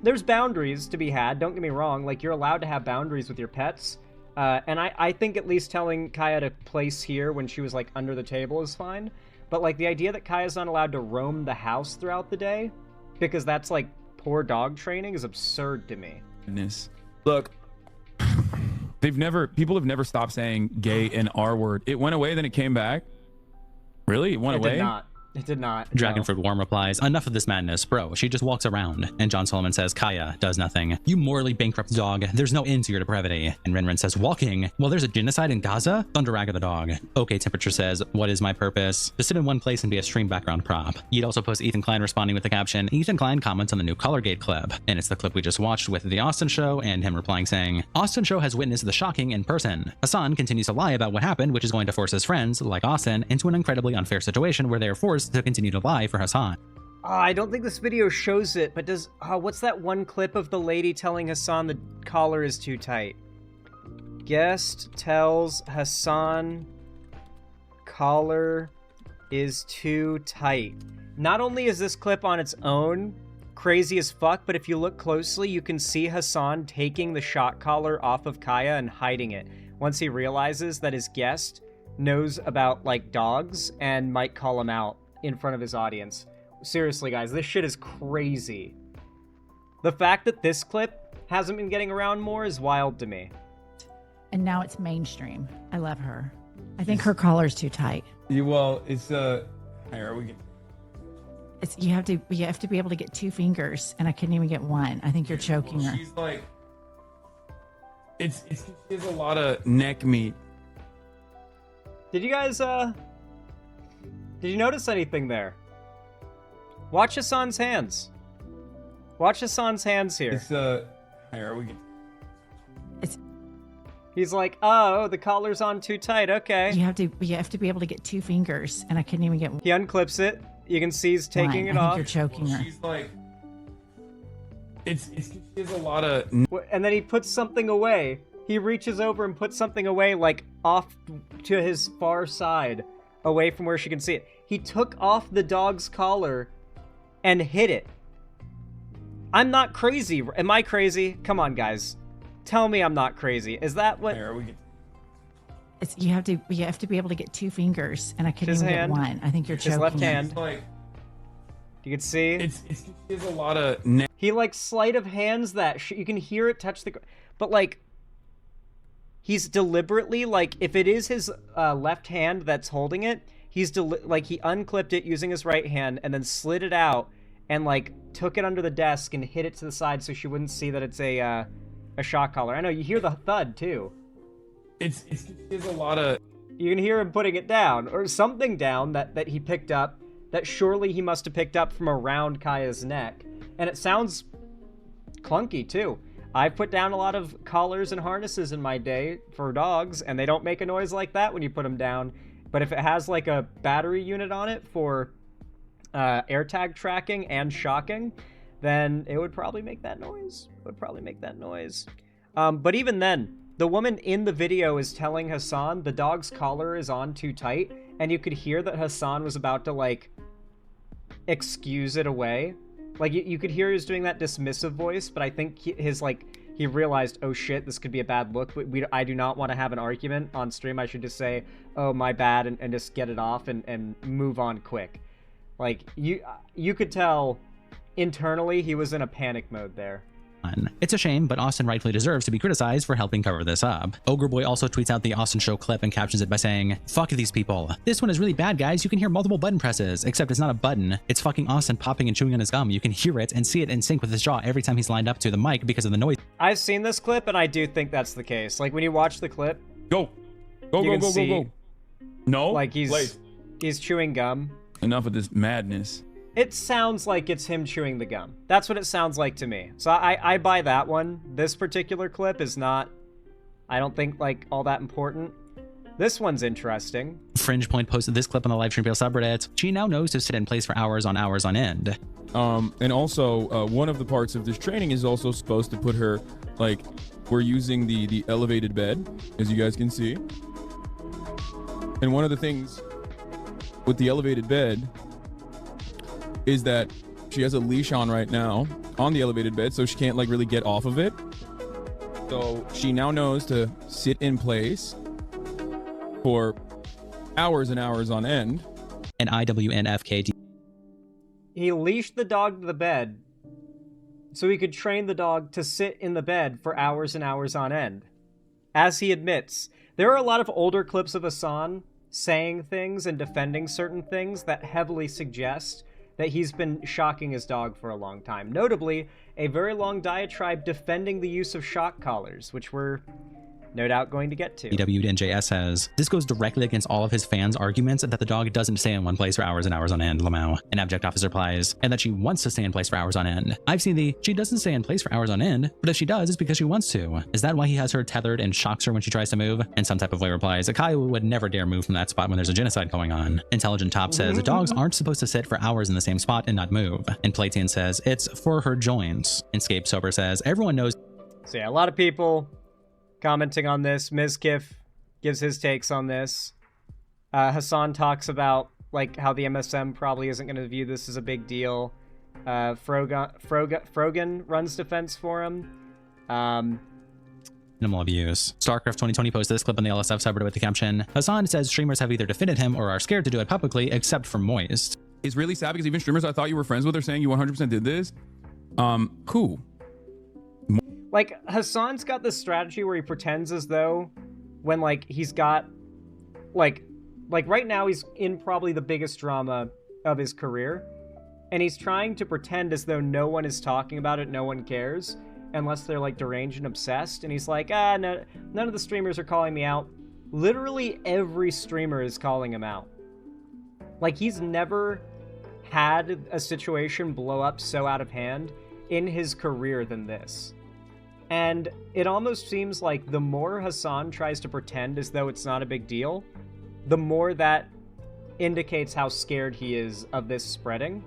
There's boundaries to be had, don't get me wrong. Like, you're allowed to have boundaries with your pets. And I think at least telling Kaya to place here when she was, like, under the table is fine. But, like, the idea that Kaya's not allowed to roam the house throughout the day, because that's, like, poor dog training, is absurd to me. Look... People have never stopped saying gay and R word. It went away, then it came back. Really? It went away? It did not. It did not. Dragonfruit Worm replies, enough of this madness, bro. She just walks around. And John Solomon says, Kaya does nothing. You morally bankrupt dog. There's no end to your depravity. And Renren says, walking. Well, there's a genocide in Gaza? Thunderrag the dog. Okay, Temperature says, what is my purpose? To sit in one place and be a stream background prop. You'd also post Ethan Klein responding with the caption, Ethan Klein comments on the new CollarGate clip. And it's the clip we just watched with the Austin Show and him replying saying, Austin Show has witnessed the shocking in person. Hassan continues to lie about what happened, which is going to force his friends, like Austin, into an incredibly unfair situation where they are forced to continue to lie for Hassan. I don't think this video shows it, but does... what's that one clip of the lady telling Hassan the collar is too tight? Guest tells Hassan collar is too tight. Not only is this clip on its own crazy as fuck, but if you look closely, you can see Hassan taking the shock collar off of Kaya and hiding it once he realizes that his guest knows about, like, dogs and might call him out in front of his audience. Seriously, guys, this shit is crazy. The fact that this clip hasn't been getting around more is wild to me. And now it's mainstream. I love her. I think her collar's too tight. Well, it's here we It's you have to be able to get 2 fingers, and I couldn't even get one. I think you're choking her. She's like, she has a lot of neck meat. Did you guys did you notice anything there? Watch Hassan's hands. Watch Hassan's hands here. Here we He's like, oh, the collar's on too tight. Okay. You have to be able to get 2 fingers, and I couldn't even get one. He unclips it. You can see he's taking it I off. think you're choking her. She's like, she has a lot of. And then he puts something away. He reaches over and puts something away, like off to his far side, away from where she can see it. He took off the dog's collar and hid it. I'm not crazy. Am I crazy? Come on, guys. Tell me I'm not crazy. Is that what... You have to be able to get 2 fingers, and I couldn't even get one. I think you're choking his left her. hand. You can see. She has a lot of. He like sleight of hands that you can hear it touch the... But like... He's deliberately, like, if it is his left hand that's holding it, he's like, he unclipped it using his right hand and then slid it out and, like, took it under the desk and hit it to the side so she wouldn't see that it's a shock collar. I know, you hear the thud, too. She has a lot of... You can hear him putting it down, or something down that he picked up, that surely he must have picked up from around Kaya's neck. And it sounds clunky, too. I've put down a lot of collars and harnesses in my day for dogs, and they don't make a noise like that when you put them down. But if it has like a battery unit on it for AirTag tracking and shocking, then it would probably make that noise. But even then, the woman in the video is telling Hassan the dog's collar is on too tight, and you could hear that Hassan was about to, like, excuse it away. Like, you could hear he was doing that dismissive voice, but I think he realized, oh shit, this could be a bad look, but I do not want to have an argument on stream. I should just say, oh, my bad, and just get it off and move on quick. Like, you could tell internally he was in a panic mode there. It's a shame, but Austin rightfully deserves to be criticized for helping cover this up. Ogre Boy also tweets out the Austin Show clip and captions it by saying, "Fuck these people. This one is really bad, guys. You can hear multiple button presses, except it's not a button. It's fucking Austin popping and chewing on his gum. You can hear it and see it in sync with his jaw every time he's lined up to the mic because of the noise." I've seen this clip, and I do think that's the case. Like, when you watch the clip... Go. No? Like, he's chewing gum. Enough of this madness. It sounds like it's him chewing the gum. That's what it sounds like to me. So I buy that one. This particular clip is not, I don't think, like, all that important. This one's interesting. Fringe Point posted this clip on the Livestream Fail subreddit. She now knows to sit in place for hours on end. And also, one of the parts of this training is also supposed to put her, like, we're using the elevated bed, as you guys can see. And one of the things with the elevated bed is that she has a leash on right now on the elevated bed, so she can't, like, really get off of it. So she now knows to sit in place for hours and hours on end. And IWNFKD. He leashed the dog to the bed so he could train the dog to sit in the bed for hours and hours on end. As he admits, there are a lot of older clips of Hassan saying things and defending certain things that heavily suggest that he's been shocking his dog for a long time. Notably, a very long diatribe defending the use of shock collars, which we're no doubt going to get to. EWNJS says, "This goes directly against all of his fans' arguments that the dog doesn't stay in one place for hours and hours on end, Lamau." An abject officer replies, "And that she wants to stay in place for hours on end. I've seen the, she doesn't stay in place for hours on end, but if she does, it's because she wants to. Is that why he has her tethered and shocks her when she tries to move?" And some type of way replies, "Akayu would never dare move from that spot when there's a genocide going on." Intelligent Top says, "Dogs aren't supposed to sit for hours in the same spot and not move." And Platian says, "It's for her joints." And Scape Sober says, "Everyone knows." So yeah, a lot of people commenting on this. Mizkif gives his takes on this. Hassan talks about, like, how the MSM probably isn't going to view this as a big deal. Frogan runs defense for him. Minimal abuse. StarCraft 2020 posted this clip on the LSF subreddit with the caption, "Hassan says streamers have either defended him or are scared to do it publicly, except for Moist." It's really sad because even streamers I thought you were friends with are saying you 100% did this. Cool. Like, Hassan's got this strategy where he pretends as though when, like, he's got, like right now he's in probably the biggest drama of his career, and he's trying to pretend as though no one is talking about it, no one cares, unless they're, like, deranged and obsessed, and he's like, no, none of the streamers are calling me out. Literally every streamer is calling him out. Like, he's never had a situation blow up so out of hand in his career than this. And it almost seems like the more Hassan tries to pretend as though it's not a big deal, the more that indicates how scared he is of this spreading.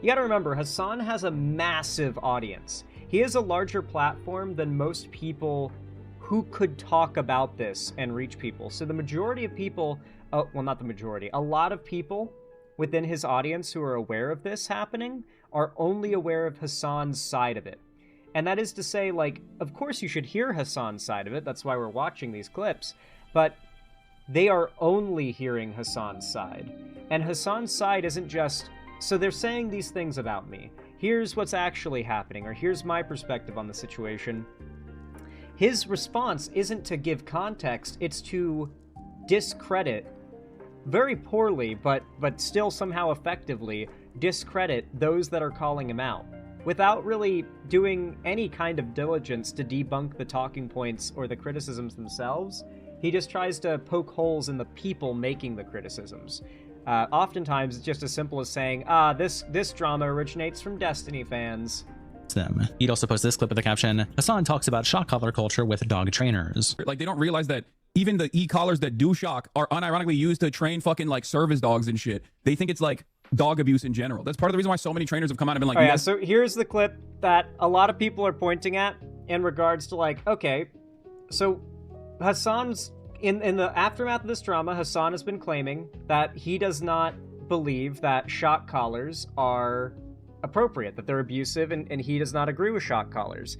You gotta remember, Hassan has a massive audience. He has a larger platform than most people who could talk about this and reach people. So the majority of people, well, not the majority, a lot of people within his audience who are aware of this happening are only aware of Hassan's side of it. And that is to say, like, of course you should hear Hassan's side of it, that's why we're watching these clips, but they are only hearing Hassan's side. And Hassan's side isn't just, so they're saying these things about me, here's what's actually happening, or here's my perspective on the situation. His response isn't to give context, it's to discredit, very poorly, but still somehow effectively, discredit those that are calling him out, without really doing any kind of diligence to debunk the talking points or the criticisms themselves. He just tries to poke holes in the people making the criticisms. Oftentimes, it's just as simple as saying, this drama originates from Destiny fans. them. He'd also post this clip with the caption, Hassan talks about shock collar culture with dog trainers. Like, they don't realize that even the e-collars that do shock are unironically used to train fucking like service dogs and shit. They think it's like dog abuse in general. That's part of the reason why so many trainers have come out and been like, oh, yeah, so here's the clip that a lot of people are pointing at in regards to like, okay, so Hassan's in the aftermath of this drama, Hassan has been claiming that he does not believe that shock collars are appropriate, that they're abusive, and he does not agree with shock collars.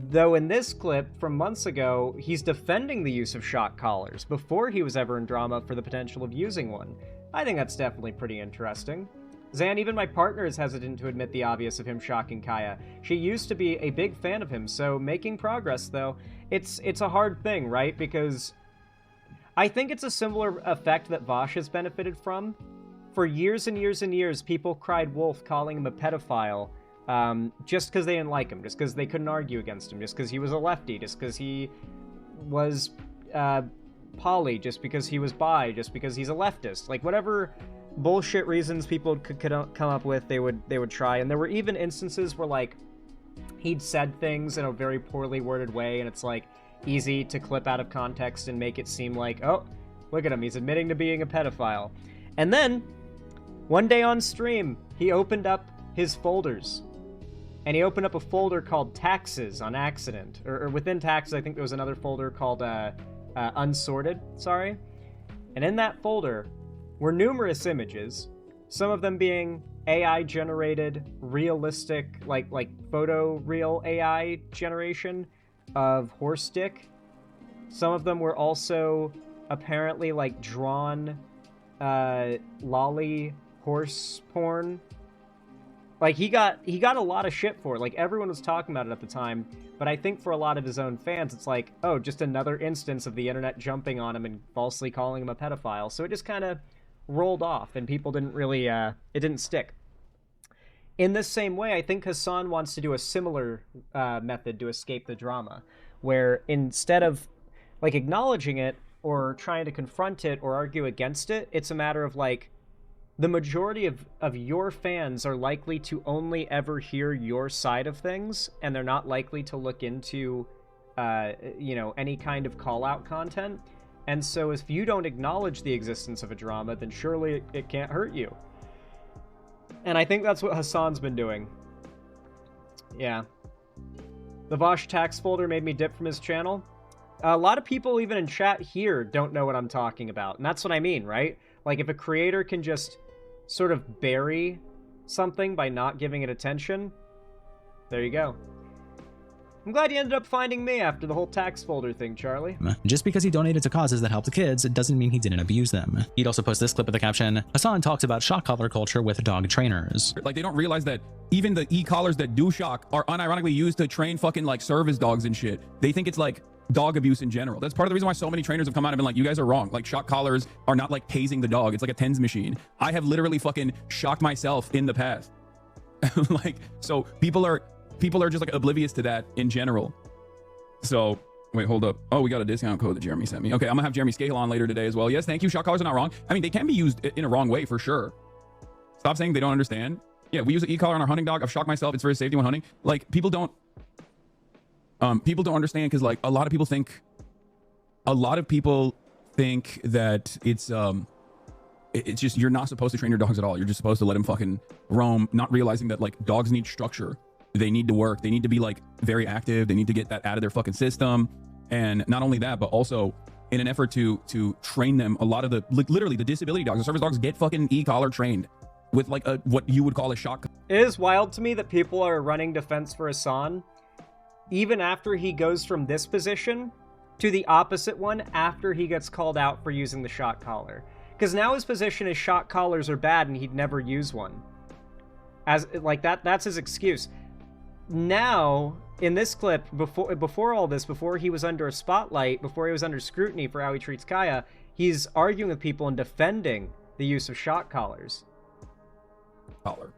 Though in this clip from months ago, he's defending the use of shock collars before he was ever in drama for the potential of using one. I think that's definitely pretty interesting. Zan, even my partner is hesitant to admit the obvious of him shocking Kaya. She used to be a big fan of him, so making progress, though, it's a hard thing, right? Because I think it's a similar effect that Vosh has benefited from. For years and years and years, people cried wolf calling him a pedophile, just because they didn't like him, just because they couldn't argue against him, just because he was a lefty, just because he was poly, just because he was bi, just because he's a leftist. Like, whatever bullshit reasons people could come up with, they would try. And there were even instances where, like, he'd said things in a very poorly worded way, and it's, like, easy to clip out of context and make it seem like, oh, look at him, he's admitting to being a pedophile. And then, one day on stream, he opened up his folders. And he opened up a folder called Taxes on accident. Or within Taxes, I think there was another folder called Unsorted, sorry. And in that folder were numerous images, some of them being AI-generated, realistic, like photo real AI generation of horse dick. Some of them were also apparently like drawn lolly horse porn. Like, he got a lot of shit for it. Like, everyone was talking about it at the time, but I think for a lot of his own fans, it's like, oh, just another instance of the internet jumping on him and falsely calling him a pedophile. So it just kind of rolled off, and people didn't really, it didn't stick. In this same way, I think Hassan wants to do a similar method to escape the drama, where instead of, like, acknowledging it or trying to confront it or argue against it, it's a matter of, like, the majority of your fans are likely to only ever hear your side of things, and they're not likely to look into, any kind of call-out content. And so if you don't acknowledge the existence of a drama, then surely it can't hurt you. And I think that's what Hassan's been doing. Yeah. The Vosh tax folder made me dip from his channel. A lot of people, even in chat here, don't know what I'm talking about. And that's what I mean, right? Like, if a creator can just sort of bury something by not giving it attention, there you go. I'm glad you ended up finding me after the whole tax folder thing, Charlie. Just because he donated to causes that help the kids, it doesn't mean he didn't abuse them. He'd also post this clip with the caption, Hassan talks about shock collar culture with dog trainers. Like, they don't realize that even the e-collars that do shock are unironically used to train fucking like service dogs and shit. They think it's like dog abuse in general. That's part of the reason why so many trainers have come out and been like, you guys are wrong. Like, shock collars are not like tasing the dog. It's like a TENS machine. I have literally fucking shocked myself in the past. Like, so people are just like oblivious to that in general. So wait, hold up. Oh, we got a discount code that Jeremy sent me. Okay, I'm gonna have Jeremy scale on later today as well. Yes, thank you. Shock collars are not wrong. I mean, they can be used in a wrong way for sure. Stop saying they don't understand. Yeah, we use an e-collar on our hunting dog. I've shocked myself. It's for his safety when hunting. Like, people don't understand, because like a lot of people think that it's just, you're not supposed to train your dogs at all. You're just supposed to let them fucking roam, not realizing that like dogs need structure. They need to work. They need to be like very active. They need to get that out of their fucking system. And not only that, but also in an effort to train them, a lot of the, like, literally the disability dogs, the service dogs get fucking e-collar trained with like a, what you would call a shock. It is wild to me that people are running defense for Hassan even after he goes from this position to the opposite one after he gets called out for using the shock collar. Because now his position is shock collars are bad and he'd never use one. As like that's his excuse. Now, in this clip, before all this, before he was under a spotlight, before he was under scrutiny for how he treats Kaya, he's arguing with people and defending the use of shock collars. Collar.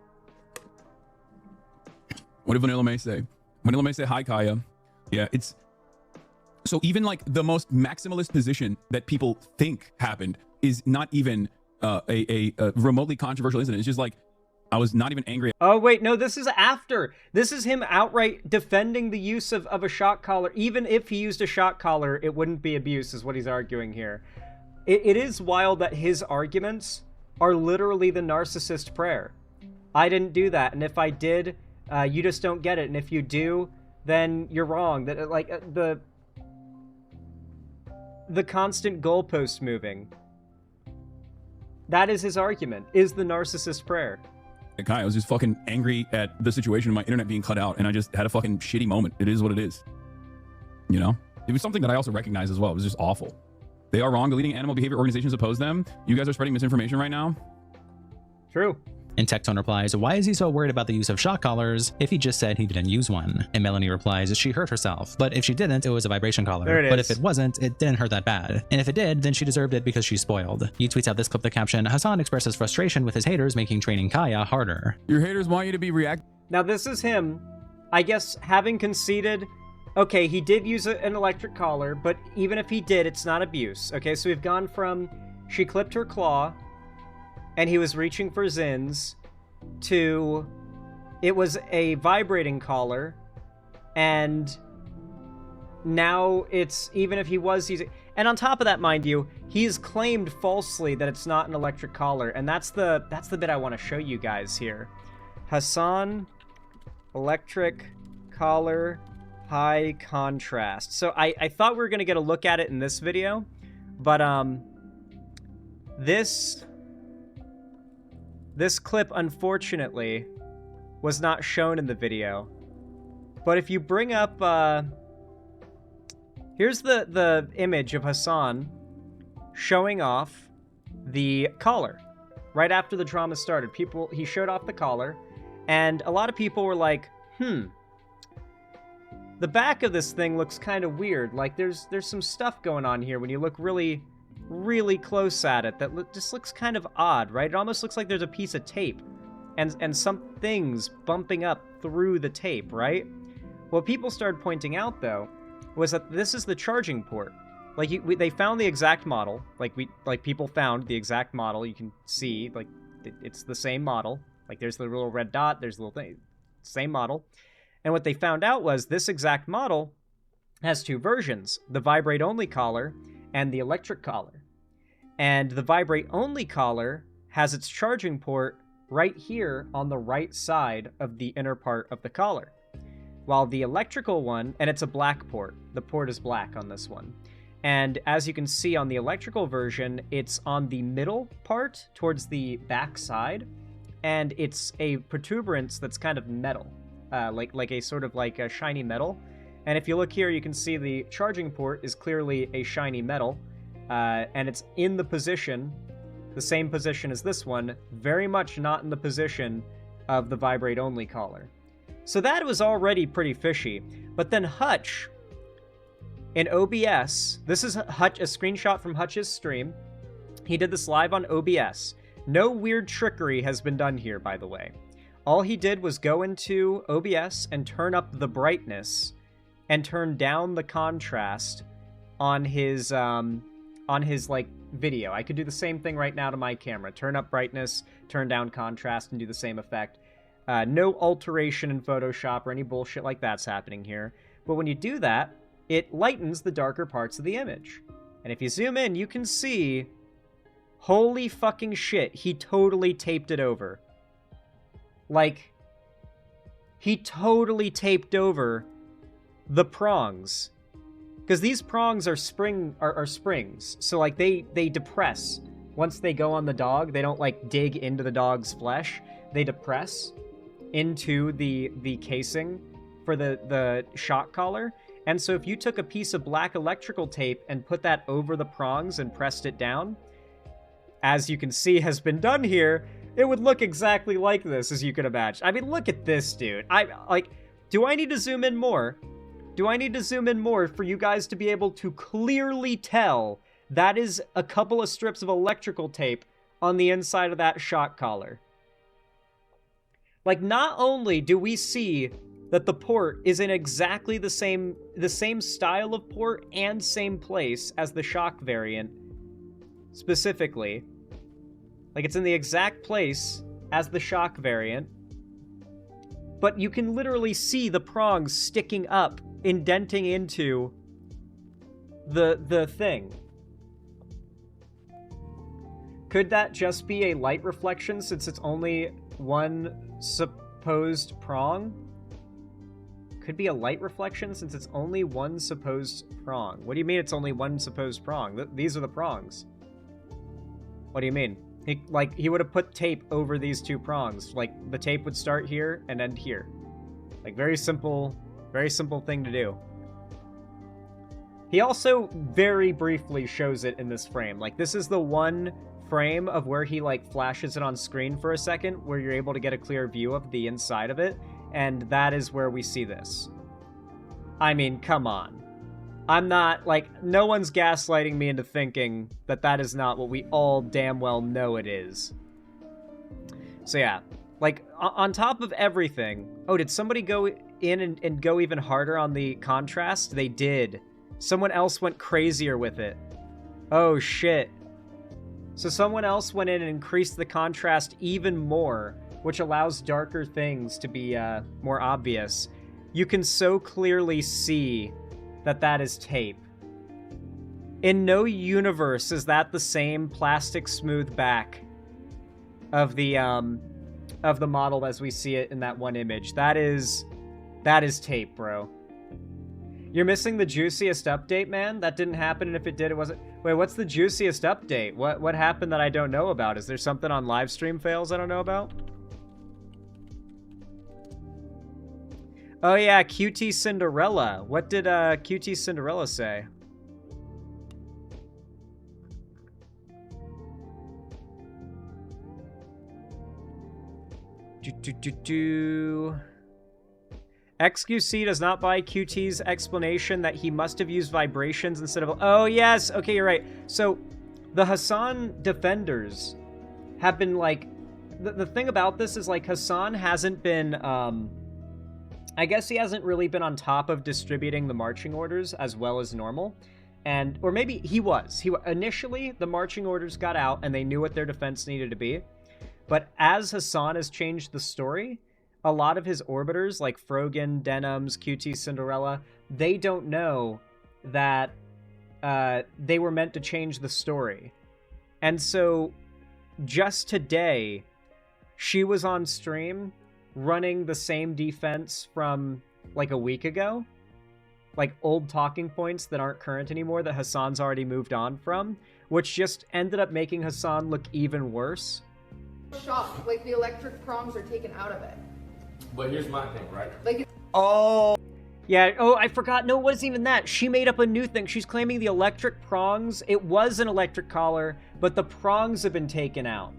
What did Vanilla May say? Vanilla May say, hi, Kaya. Yeah, it's... So even like the most maximalist position that people think happened is not even a remotely controversial incident. It's just like I was not even angry. Oh, wait, no, this is after. This is him outright defending the use of a shock collar. Even if he used a shock collar, it wouldn't be abuse, is what he's arguing here. It is wild that his arguments are literally the narcissist prayer. I didn't do that, and if I did, you just don't get it, and if you do, then you're wrong. That like the constant goalpost moving. That is his argument, is the narcissist prayer. Kai, I was just fucking angry at the situation of my internet being cut out, and I just had a fucking shitty moment. It is what it is. You know? It was something that I also recognized as well. It was just awful. They are wrong. The leading animal behavior organizations oppose them. You guys are spreading misinformation right now. True. And Tectone replies, why is he so worried about the use of shock collars if he just said he didn't use one? And Melanie replies, she hurt herself, but if she didn't, it was a vibration collar. There it is. But if it wasn't, it didn't hurt that bad. And if it did, then she deserved it because she's spoiled. He tweets out this clip, the caption, Hassan expresses frustration with his haters making training Kaya harder. Your haters want you to be reactive. Now this is him, I guess, having conceded, okay, he did use an electric collar, but even if he did, it's not abuse. Okay, so we've gone from she clipped her claw and he was reaching for Zins to it was a vibrating collar, and now it's even if he was using, and on top of that, mind you, he's claimed falsely that it's not an electric collar, and that's the bit I want to show you guys here. Hassan electric collar high contrast. So I thought we were gonna get a look at it in this video, but this clip, unfortunately, was not shown in the video. But if you bring up, here's the image of Hassan showing off the collar. Right after the drama started, he showed off the collar, and a lot of people were like, the back of this thing looks kind of weird. Like, there's some stuff going on here when you look really close at it that just looks kind of odd, right? It almost looks like there's a piece of tape and some things bumping up through the tape, right? What people started pointing out, though, was that this is the charging port. Like, they found the exact model. Like people found the exact model. You can see, like, it's the same model. Like, there's the little red dot, there's the little thing, same model. And what they found out was this exact model has two versions, the vibrate-only collar and the electric collar. And the vibrate-only collar has its charging port right here on the right side of the inner part of the collar. While the electrical one, and it's a black port, the port is black on this one. And as you can see on the electrical version, it's on the middle part towards the back side, and it's a protuberance that's kind of metal, like a sort of like a shiny metal. And if you look here, you can see the charging port is clearly a shiny metal, and it's in the position, the same position as this one, very much not in the position of the vibrate-only collar. So that was already pretty fishy. But then Hutch, in OBS, this is a screenshot from Hutch's stream. He did this live on OBS. No weird trickery has been done here, by the way. All he did was go into OBS and turn up the brightness and turn down the contrast on his like video. I could do the same thing right now to my camera. Turn up brightness, turn down contrast, and do the same effect. No alteration in Photoshop or any bullshit like that's happening here. But when you do that, it lightens the darker parts of the image. And if you zoom in, you can see, holy fucking shit, he totally taped it over. Like, he totally taped over the prongs. Because these prongs are springs. So, like, they depress. Once they go on the dog, they don't, like, dig into the dog's flesh. They depress into the casing for the shock collar. And so if you took a piece of black electrical tape and put that over the prongs and pressed it down, as you can see has been done here, it would look exactly like this, as you can imagine. I mean, look at this, dude. Do I need to zoom in more? Do I need to zoom in more for you guys to be able to clearly tell that is a couple of strips of electrical tape on the inside of that shock collar? Like, not only do we see that the port is in exactly the same style of port and same place as the shock variant, specifically. Like, it's in the exact place as the shock variant, but you can literally see the prongs sticking up, indenting into the thing. Could that just be a light reflection since it's only one supposed prong? Could be a light reflection since it's only one supposed prong. What do you mean it's only one supposed prong? These are the prongs. What do you mean? He would have put tape over these two prongs. Like, the tape would start here and end here. Like, very simple thing to do. He also very briefly shows it in this frame. Like, this is the one frame of where he, like, flashes it on screen for a second, where you're able to get a clear view of the inside of it, and that is where we see this. I mean, come on. I'm not, like, no one's gaslighting me into thinking that that is not what we all damn well know it is. So yeah, like, on top of everything... Oh, did somebody go in and go even harder on the contrast? They did. Someone else went crazier with it. Oh, shit. So someone else went in and increased the contrast even more, which allows darker things to be more obvious. You can so clearly see that is tape. In no universe is that the same plastic smooth back of the model as we see it in that one image. That is tape, bro. You're missing the juiciest update, man? That didn't happen, and if it did, it wasn't... Wait, what's the juiciest update? What happened that I don't know about? Is there something on live stream fails I don't know about? Oh yeah, QT Cinderella. What did QT Cinderella say? XQC does not buy QT's explanation that he must have used vibrations instead of... Oh, yes! Okay, you're right. So, the Hassan defenders have been, like... The thing about this is, like, Hassan hasn't been, I guess he hasn't really been on top of distributing the marching orders as well as normal. And... Or maybe he was. Initially, the marching orders got out, and they knew what their defense needed to be. But as Hassan has changed the story... A lot of his orbiters, like Frogan, Denims, QT Cinderella, they don't know that they were meant to change the story. And so, just today, she was on stream running the same defense from, like, a week ago. Like, old talking points that aren't current anymore that Hassan's already moved on from, which just ended up making Hassan look even worse. Shock, like the electric prongs are taken out of it. But here's my thing, right? Like, oh, yeah. Oh, I forgot. No, it wasn't even that. She made up a new thing. She's claiming the electric prongs. It was an electric collar, but the prongs have been taken out.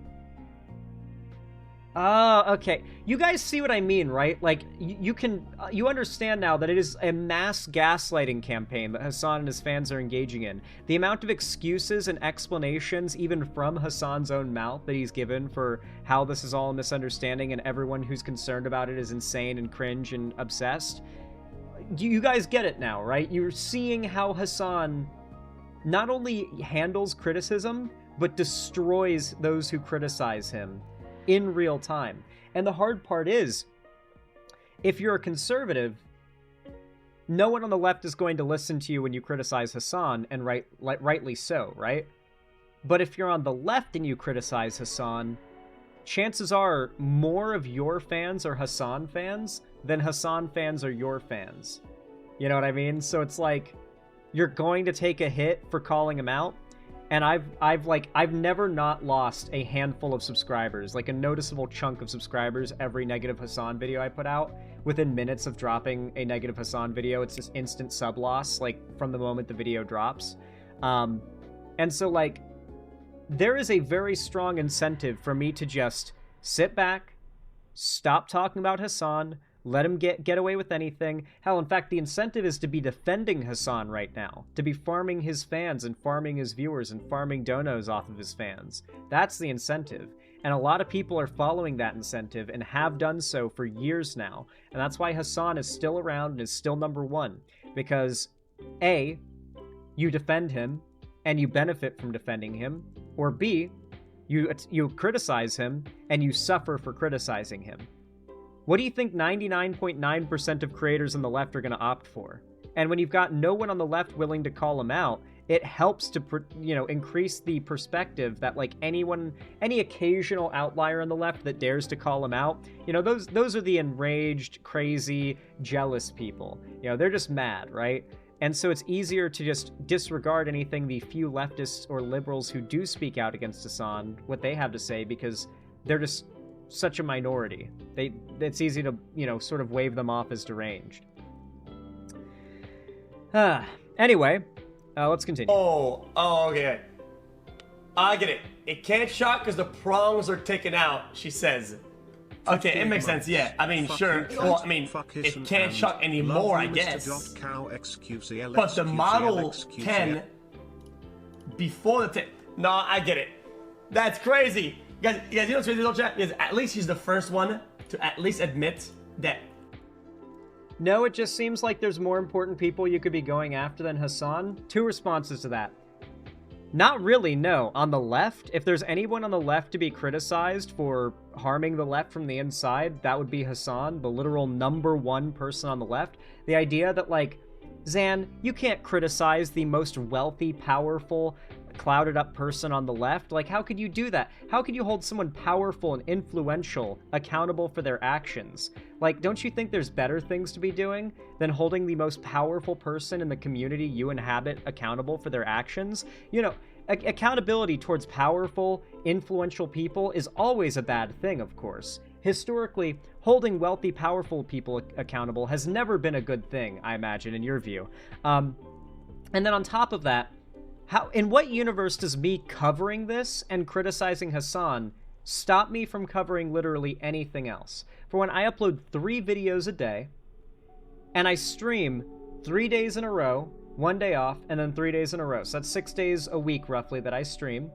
Oh, okay. You guys see what I mean, right? Like, you understand now that it is a mass gaslighting campaign that Hassan and his fans are engaging in. The amount of excuses and explanations, even from Hassan's own mouth, that he's given for how this is all a misunderstanding and everyone who's concerned about it is insane and cringe and obsessed. You guys get it now, right? You're seeing how Hassan not only handles criticism, but destroys those who criticize him in real time. And the hard part is, if you're a conservative, no one on the left is going to listen to you when you criticize Hassan, and rightly so, right? But if you're on the left and you criticize Hassan, chances are more of your fans are Hassan fans than Hassan fans are your fans. You know what I mean? So it's like, you're going to take a hit for calling him out. And I've never not lost a handful of subscribers, like a noticeable chunk of subscribers every negative Hassan video I put out. Within minutes of dropping a negative Hassan video, it's just instant sub loss, like from the moment the video drops. And so, like, there is a very strong incentive for me to just sit back, stop talking about Hassan, let him get away with anything. Hell, in fact, the incentive is to be defending Hassan right now. To be farming his fans and farming his viewers and farming donos off of his fans. That's the incentive. And a lot of people are following that incentive and have done so for years now. And that's why Hassan is still around and is still number one. Because, A, you defend him and you benefit from defending him. Or B, You criticize him, and you suffer for criticizing him. What do you think 99.9% of creators on the left are going to opt for? And when you've got no one on the left willing to call him out, it helps to, increase the perspective that, like, any occasional outlier on the left that dares to call him out, those are the enraged, crazy, jealous people. They're just mad, right? And so it's easier to just disregard anything the few leftists or liberals who do speak out against Hassan, what they have to say, because they're just such a minority. It's easy to, sort of wave them off as deranged. Anyway, let's continue. Oh, okay. I get it. It can't shock because the prongs are taken out, she says. Okay, it makes sense, yeah. I mean, sure. Well, I mean, it can't shock anymore, I guess. But the Model 10 before the 10. No, I get it. That's crazy. You guys, you know what's crazy, chat? Because at least he's the first one to at least admit that. No, it just seems like there's more important people you could be going after than Hassan. Two responses to that. Not really, no. On the left, if there's anyone on the left to be criticized for harming the left from the inside, that would be Hassan, the literal #1 person on the left. The idea that, like, Zan, you can't criticize the most wealthy, powerful, clouded up person on the left. Like, how could you do that? How could you hold someone powerful and influential accountable for their actions? Like, don't you think there's better things to be doing than holding the most powerful person in the community you inhabit accountable for their actions? Accountability towards powerful, influential people is always a bad thing, of course. Historically, holding wealthy, powerful people accountable has never been a good thing, I imagine, in your view. And then on top of that, in what universe does me covering this and criticizing Hassan stop me from covering literally anything else? For when I upload 3 videos a day, and I stream 3 days in a row, 1 day off, and then 3 days in a row. So that's 6 days a week, roughly, that I stream.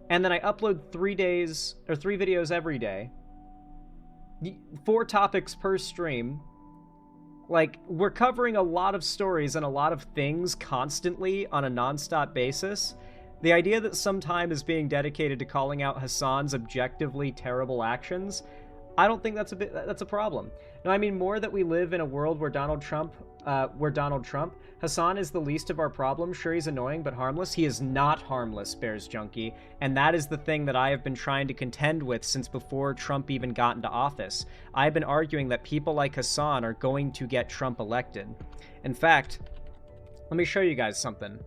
And then I upload 3 videos every day. 4 topics per stream. Like, we're covering a lot of stories and a lot of things constantly on a non-stop basis. The idea that some time is being dedicated to calling out Hassan's objectively terrible actions, I don't think that's a problem. No, I mean more that we live in a world where Donald Trump, Hassan is the least of our problems. Sure, he's annoying, but harmless. He is not harmless, Bears Junkie, and that is the thing that I have been trying to contend with since before Trump even got into office. I've been arguing that people like Hassan are going to get Trump elected. In fact, let me show you guys something.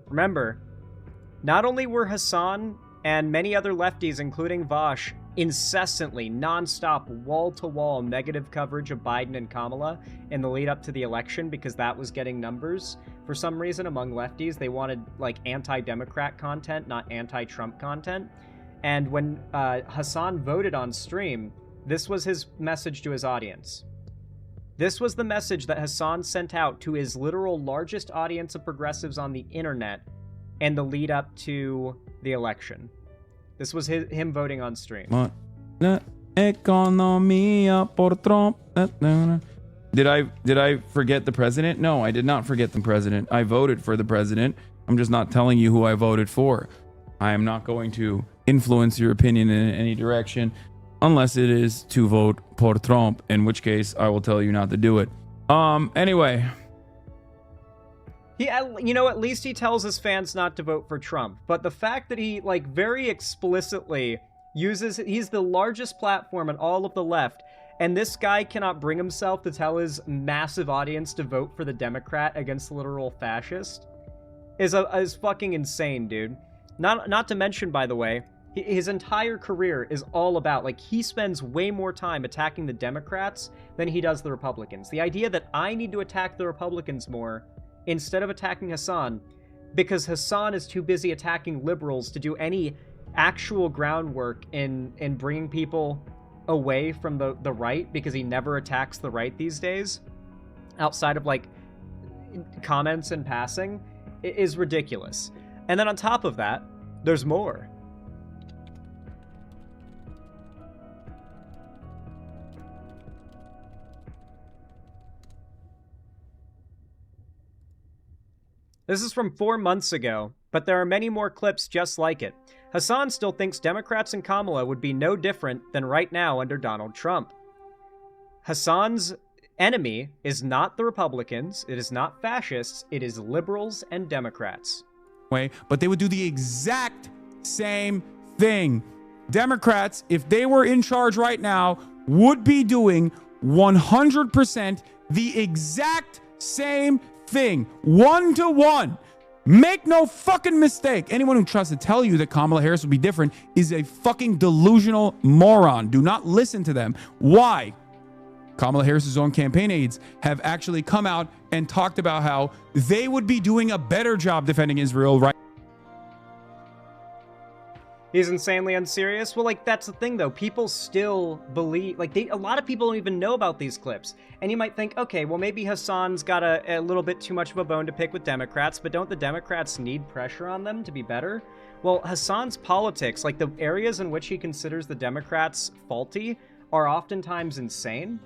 Remember, not only were Hassan and many other lefties, including Vosh, incessantly, non-stop, wall-to-wall negative coverage of Biden and Kamala in the lead up to the election because that was getting numbers. For some reason, among lefties, they wanted, like, anti-Democrat content, not anti-Trump content. And when Hassan voted on stream, this was his message to his audience. This was the message that Hassan sent out to his literal largest audience of progressives on the internet in the lead up to the election. This was him voting on stream. Economia por Trump. Did I forget the president? No, I did not forget the president. I voted for the president. I'm just not telling you who I voted for. I am not going to influence your opinion in any direction. Unless it is to vote por Trump, in which case I will tell you not to do it. Anyway. At least he tells his fans not to vote for Trump. But the fact that he, like, very explicitly he's the largest platform in all of the left, and this guy cannot bring himself to tell his massive audience to vote for the Democrat against the literal fascist, is fucking insane, dude. Not to mention, by the way, his entire career is all about, like, he spends way more time attacking the Democrats than he does the Republicans. The idea that I need to attack the Republicans more instead of attacking Hassan because Hassan is too busy attacking liberals to do any actual groundwork in bringing people away from the right, because he never attacks the right these days, outside of, like, comments and passing, is ridiculous. And then on top of that, there's more. This is from 4 months ago, but there are many more clips just like it. Hassan still thinks Democrats and Kamala would be no different than right now under Donald Trump. Hassan's enemy is not the Republicans, it is not fascists, it is liberals and Democrats. But they would do the exact same thing. Democrats, if they were in charge right now, would be doing 100% the exact same thing. 1-to-1. Make no fucking mistake. Anyone who tries to tell you that Kamala Harris will be different is a fucking delusional moron. Do not listen to them. Why? Kamala Harris's own campaign aides have actually come out and talked about how they would be doing a better job defending Israel right. He's insanely unserious. Well, like, that's the thing, though. People still believe, like, a lot of people don't even know about these clips. And you might think, okay, well, maybe Hassan's got a little bit too much of a bone to pick with Democrats, but don't the Democrats need pressure on them to be better? Well, Hassan's politics, like the areas in which he considers the Democrats faulty, are oftentimes insane.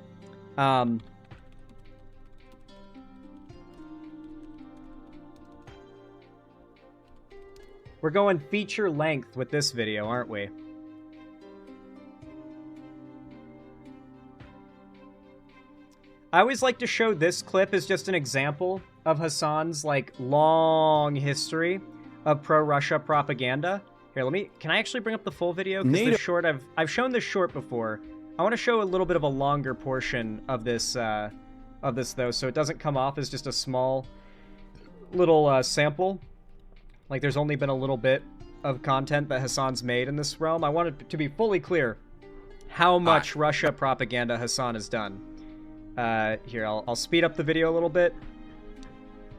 We're going feature length with this video, aren't we? I always like to show this clip as just an example of Hassan's, like, long history of pro-Russia propaganda. Here, can I actually bring up the full video? Because this short, I've shown this short before. I want to show a little bit of a longer portion of this though, so it doesn't come off as just a small little sample. Like, there's only been a little bit of content that Hassan's made in this realm. I wanted to be fully clear how much Russia propaganda Hassan has done. Here, I'll speed up the video a little bit.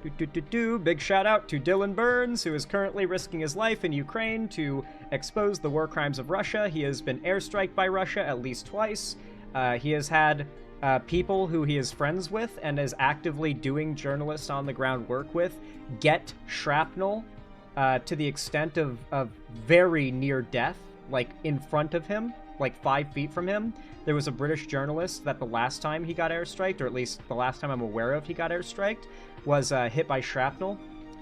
Big shout out to Dylan Burns, who is currently risking his life in Ukraine to expose the war crimes of Russia. He has been airstriked by Russia at least twice. He has had people who he is friends with and is actively doing journalists on the ground work with get shrapnel to the extent of very near death, like in front of him, like 5 feet from him. There was a British journalist that the last time he got airstriked, or at least the last time I'm aware of he got airstriked, was hit by shrapnel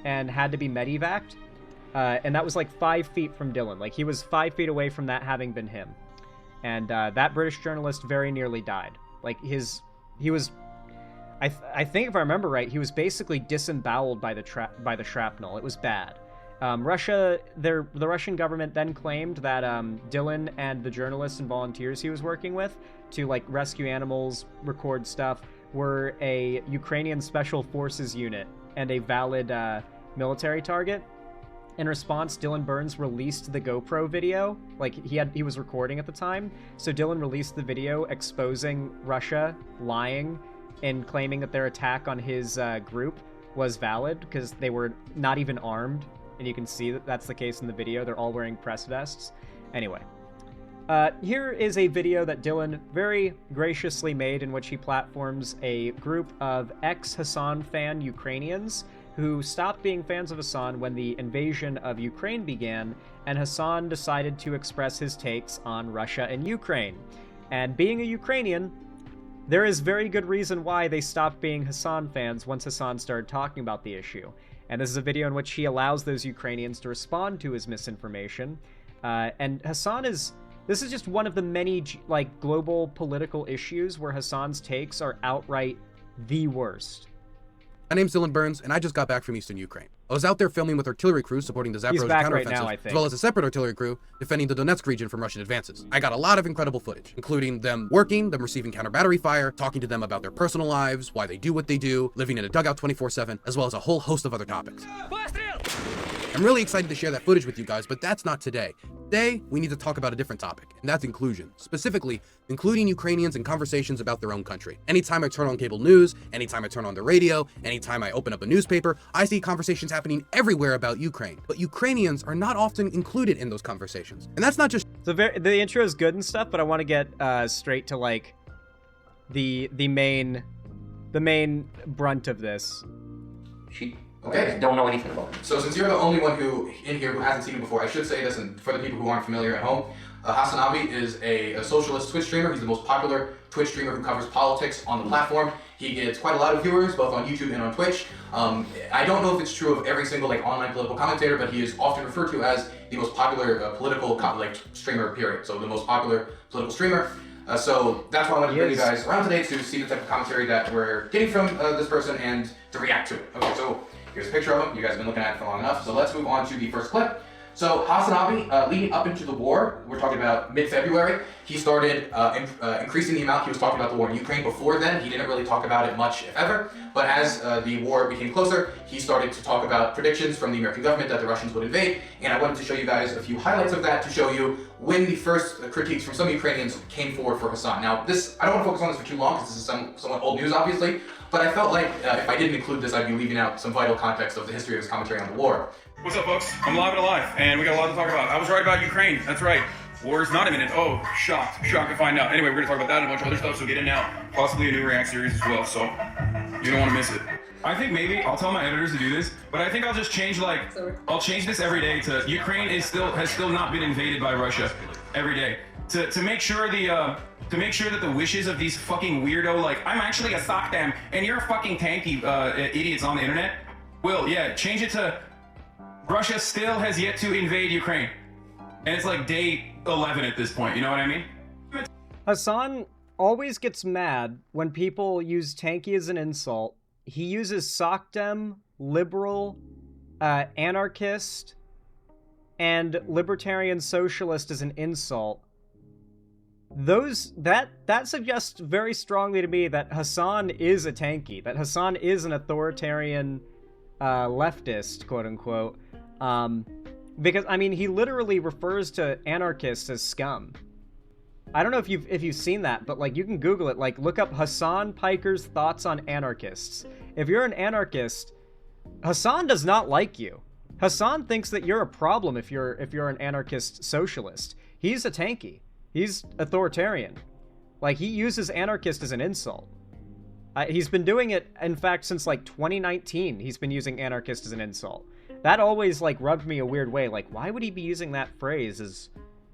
and had to be medevaced. And that was like 5 feet from Dylan. Like, he was 5 feet away from that having been him. And that British journalist very nearly died. Like, he was, I think if I remember right, he was basically disemboweled by the shrapnel. It was bad. The Russian government then claimed that Dylan and the journalists and volunteers he was working with to, like, rescue animals, record stuff, were a Ukrainian special forces unit and a valid military target. In response, Dylan Burns released the GoPro video. Like, he was recording at the time, so Dylan released the video exposing Russia lying and claiming that their attack on his group was valid because they were not even armed. And you can see that that's the case in the video. They're all wearing press vests. Anyway, here is a video that Dylan very graciously made in which he platforms a group of ex-Hassan fan Ukrainians who stopped being fans of Hassan when the invasion of Ukraine began, and Hassan decided to express his takes on Russia and Ukraine. And being a Ukrainian, there is very good reason why they stopped being Hassan fans once Hassan started talking about the issue. And this is a video in which he allows those Ukrainians to respond to his misinformation. And this is just one of the many, like, global political issues where Hassan's takes are outright the worst. My name's Dylan Burns, and I just got back from Eastern Ukraine. I was out there filming with artillery crews supporting the Zaporozhye counteroffensive, as well as a separate artillery crew defending the Donetsk region from Russian advances. I got a lot of incredible footage, including them working, them receiving counter-battery fire, talking to them about their personal lives, why they do what they do, living in a dugout 24/7, as well as a whole host of other topics. I'm really excited to share that footage with you guys, but that's not today. Today, we need to talk about a different topic, and that's inclusion. Specifically, including Ukrainians in conversations about their own country. Anytime I turn on cable news, anytime I turn on the radio, anytime I open up a newspaper, I see conversations happening everywhere about Ukraine. But Ukrainians are not often included in those conversations. And that's not just... So the intro is good and stuff, but I want to get straight to, like, the main brunt of this. Okay, don't know anything about it. So since you're the only one in here who hasn't seen it before, I should say this, and for the people who aren't familiar at home, Hasanabi is a socialist Twitch streamer. He's the most popular Twitch streamer who covers politics on the platform. He gets quite a lot of viewers, both on YouTube and on Twitch. I don't know if it's true of every single online political commentator, but he is often referred to as the most popular political streamer, period. So the most popular political streamer. So that's why I wanted to bring you guys around today to see the type of commentary that we're getting from this person and to react to it. Okay, so here's a picture of him. You guys have been looking at it for long enough. So let's move on to the first clip. So Hasanabi, leading up into the war, we're talking about mid-February, he started increasing the amount he was talking about the war in Ukraine. Before then, he didn't really talk about it much, if ever. But as the war became closer, he started to talk about predictions from the American government that the Russians would invade. And I wanted to show you guys a few highlights of that to show you when the first critiques from some Ukrainians came forward for Hassan. Now, this, I don't want to focus on this for too long because this is somewhat old news, obviously. But I felt like if I didn't include this, I'd be leaving out some vital context of the history of his commentary on the war. What's up, folks? I'm live and alive, and we got a lot to talk about. I was right about Ukraine. That's right. War is not imminent. Oh, shocked to find out. Anyway, we're gonna talk about that and a bunch of other stuff, so get in now. Possibly a new React series as well, so you don't want to miss it. I think maybe I'll tell my editors to do this, but I think I'll just change I'll change this every day to Ukraine has still not been invaded by Russia every day to make sure that the wishes of these fucking weirdo I'm actually a sock dam and you're fucking tanky idiots on the internet. Change it to Russia still has yet to invade Ukraine. And it's day 11 at this point, you know what I mean? Hassan always gets mad when people use tanky as an insult. He uses sockdem, liberal, anarchist, and libertarian socialist as an insult. That suggests very strongly to me that Hassan is a tanky, that Hassan is an authoritarian leftist, quote unquote. Because I mean, he literally refers to anarchists as scum. I don't know if you've seen that, but you can Google it. Look up Hassan Piker's thoughts on anarchists. If you're an anarchist, Hassan does not like you. Hassan thinks that you're a problem if you're an anarchist socialist. He's a tanky. He's authoritarian. He uses anarchist as an insult. He's been doing it, in fact, since 2019. He's been using anarchist as an insult. That always rubbed me a weird way. Why would he be using that phrase?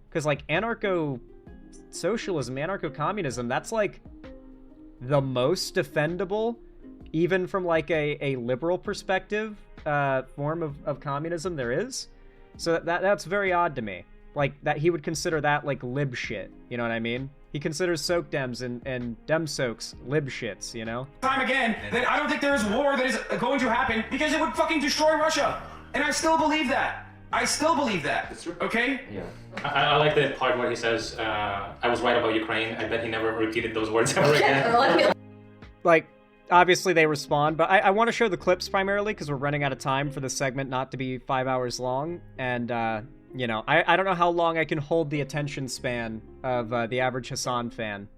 Because anarcho-socialism, anarcho-communism, that's the most defendable, even from a liberal perspective, form of communism there is. So that's very odd to me. That he would consider that lib shit. You know what I mean? He considers soak dems and dem soaks lib shits, you know? Time again, that I don't think there is war that is going to happen because it would fucking destroy Russia. And I still believe that. I still believe that. It's true. Okay? Yeah. I like the part where he says, I was right about Ukraine. I bet he never repeated those words ever again. Obviously they respond, but I want to show the clips primarily because we're running out of time for this segment not to be 5 hours long. And, you know, I don't know how long I can hold the attention span of the average Hassan fan.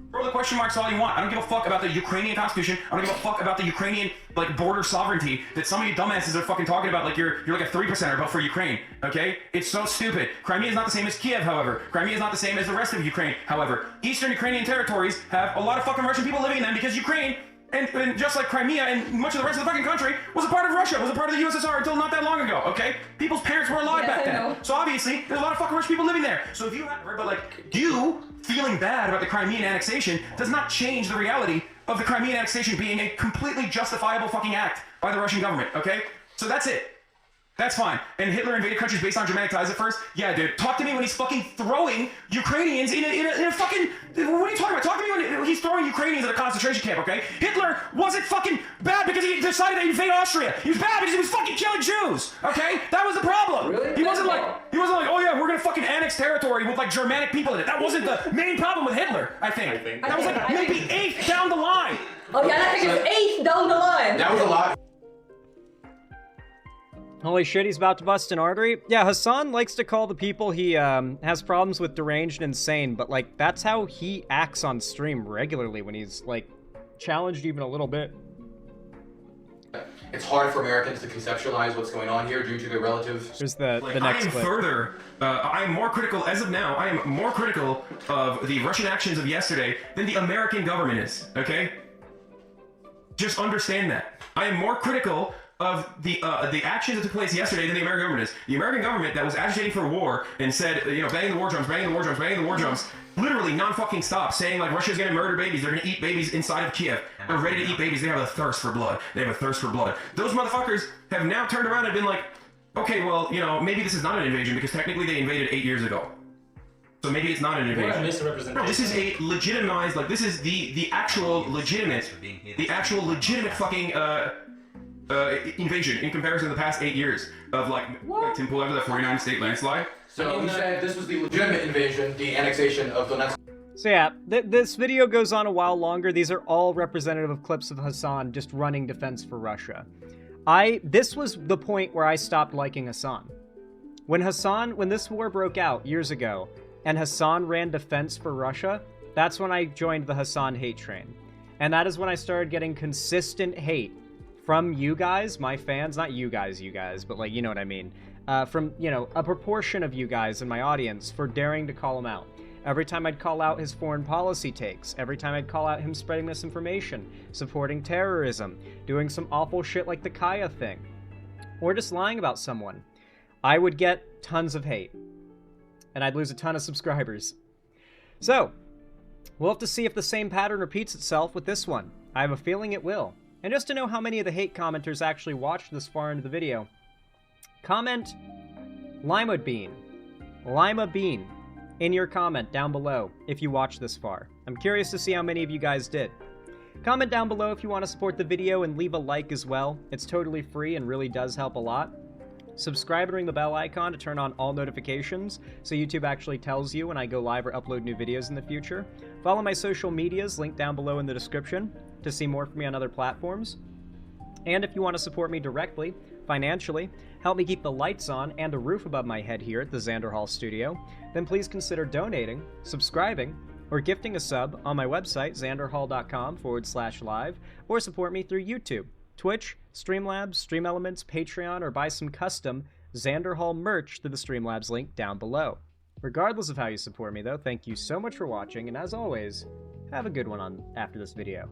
Throw the question marks all you want. I don't give a fuck about the Ukrainian constitution. I don't give a fuck about the Ukrainian border sovereignty that some of you dumbasses are fucking talking about you're a 3%er about for Ukraine, okay? It's so stupid. Crimea is not the same as Kiev, however. Crimea is not the same as the rest of Ukraine, however. Eastern Ukrainian territories have a lot of fucking Russian people living in them because Ukraine, and just like Crimea and much of the rest of the fucking country, was a part of Russia, was a part of the USSR until not that long ago, okay? People's parents were alive back then. So obviously, there's a lot of fucking Russian people living there. So if you have, you feeling bad about the Crimean annexation does not change the reality of the Crimean annexation being a completely justifiable fucking act by the Russian government, okay? So that's it. That's fine. And Hitler invaded countries based on Germanic ties at first? Yeah, dude. Talk to me when he's fucking throwing Ukrainians in a fucking... What are you talking about? Talk to me when he's throwing Ukrainians at a concentration camp, okay? Hitler wasn't fucking bad because he decided to invade Austria. He was bad because he was fucking killing Jews, okay? That was the problem. Really? He wasn't like, oh yeah, we're gonna fucking annex territory with Germanic people in it. That wasn't the main problem with Hitler, I think. That was maybe 8th down the line. Oh yeah, I think it's 8th down the line. That was a lot. Holy shit, he's about to bust an artery? Yeah, Hassan likes to call the people he has problems with deranged and insane, but that's how he acts on stream regularly when he's challenged even a little bit. It's hard for Americans to conceptualize what's going on here due to the relative... Here's the next clip. I am more critical, as of now, I am more critical of the Russian actions of yesterday than the American government is, okay? Just understand that. I am more critical of the actions that took place yesterday than the American government is. The American government that was agitating for war and said, you know, banging the war drums, banging the war drums, banging the war drums, literally non-fucking stop, saying like Russia's gonna murder babies, they're gonna eat babies inside of Kiev. They're ready to eat babies, they have a thirst for blood. They have a thirst for blood. Those motherfuckers have now turned around and been like, okay, well, you know, maybe this is not an invasion because technically they invaded 8 years ago. So maybe it's not an invasion. No, this is a legitimized, like, this is the actual legitimate fucking invasion in comparison to the past 8 years of like Tim pulled over the 49 state landslide. So you said this was the legitimate invasion, the annexation of Donetsk. So yeah, this video goes on a while longer. These are all representative of clips of Hassan just running defense for Russia. This was the point where I stopped liking Hassan. When this war broke out years ago, and Hassan ran defense for Russia, that's when I joined the Hassan hate train. And that is when I started getting consistent hate from you guys, my fans, not you guys, but like, you know what I mean. From, you know, a proportion of you guys in my audience for daring to call him out. Every time I'd call out his foreign policy takes, every time I'd call out him spreading misinformation, supporting terrorism, doing some awful shit like the Kaya thing, or just lying about someone, I would get tons of hate. And I'd lose a ton of subscribers. So, we'll have to see if the same pattern repeats itself with this one. I have a feeling it will. And just to know how many of the hate commenters actually watched this far into the video, comment Lima Bean in your comment down below if you watched this far. I'm curious to see how many of you guys did. Comment down below if you want to support the video and leave a like as well. It's totally free and really does help a lot. Subscribe and ring the bell icon to turn on all notifications so YouTube actually tells you when I go live or upload new videos in the future. Follow my social medias, linked down below in the description, to see more from me on other platforms. And if you want to support me directly, financially, help me keep the lights on and a roof above my head here at the Xander Hall studio, then please consider donating, subscribing, or gifting a sub on my website, xanderhall.com/live, or support me through YouTube, Twitch, Streamlabs, Stream Elements, Patreon, or buy some custom Xander Hall merch through the Streamlabs link down below. Regardless of how you support me, though, thank you so much for watching, and as always, have a good one after this video.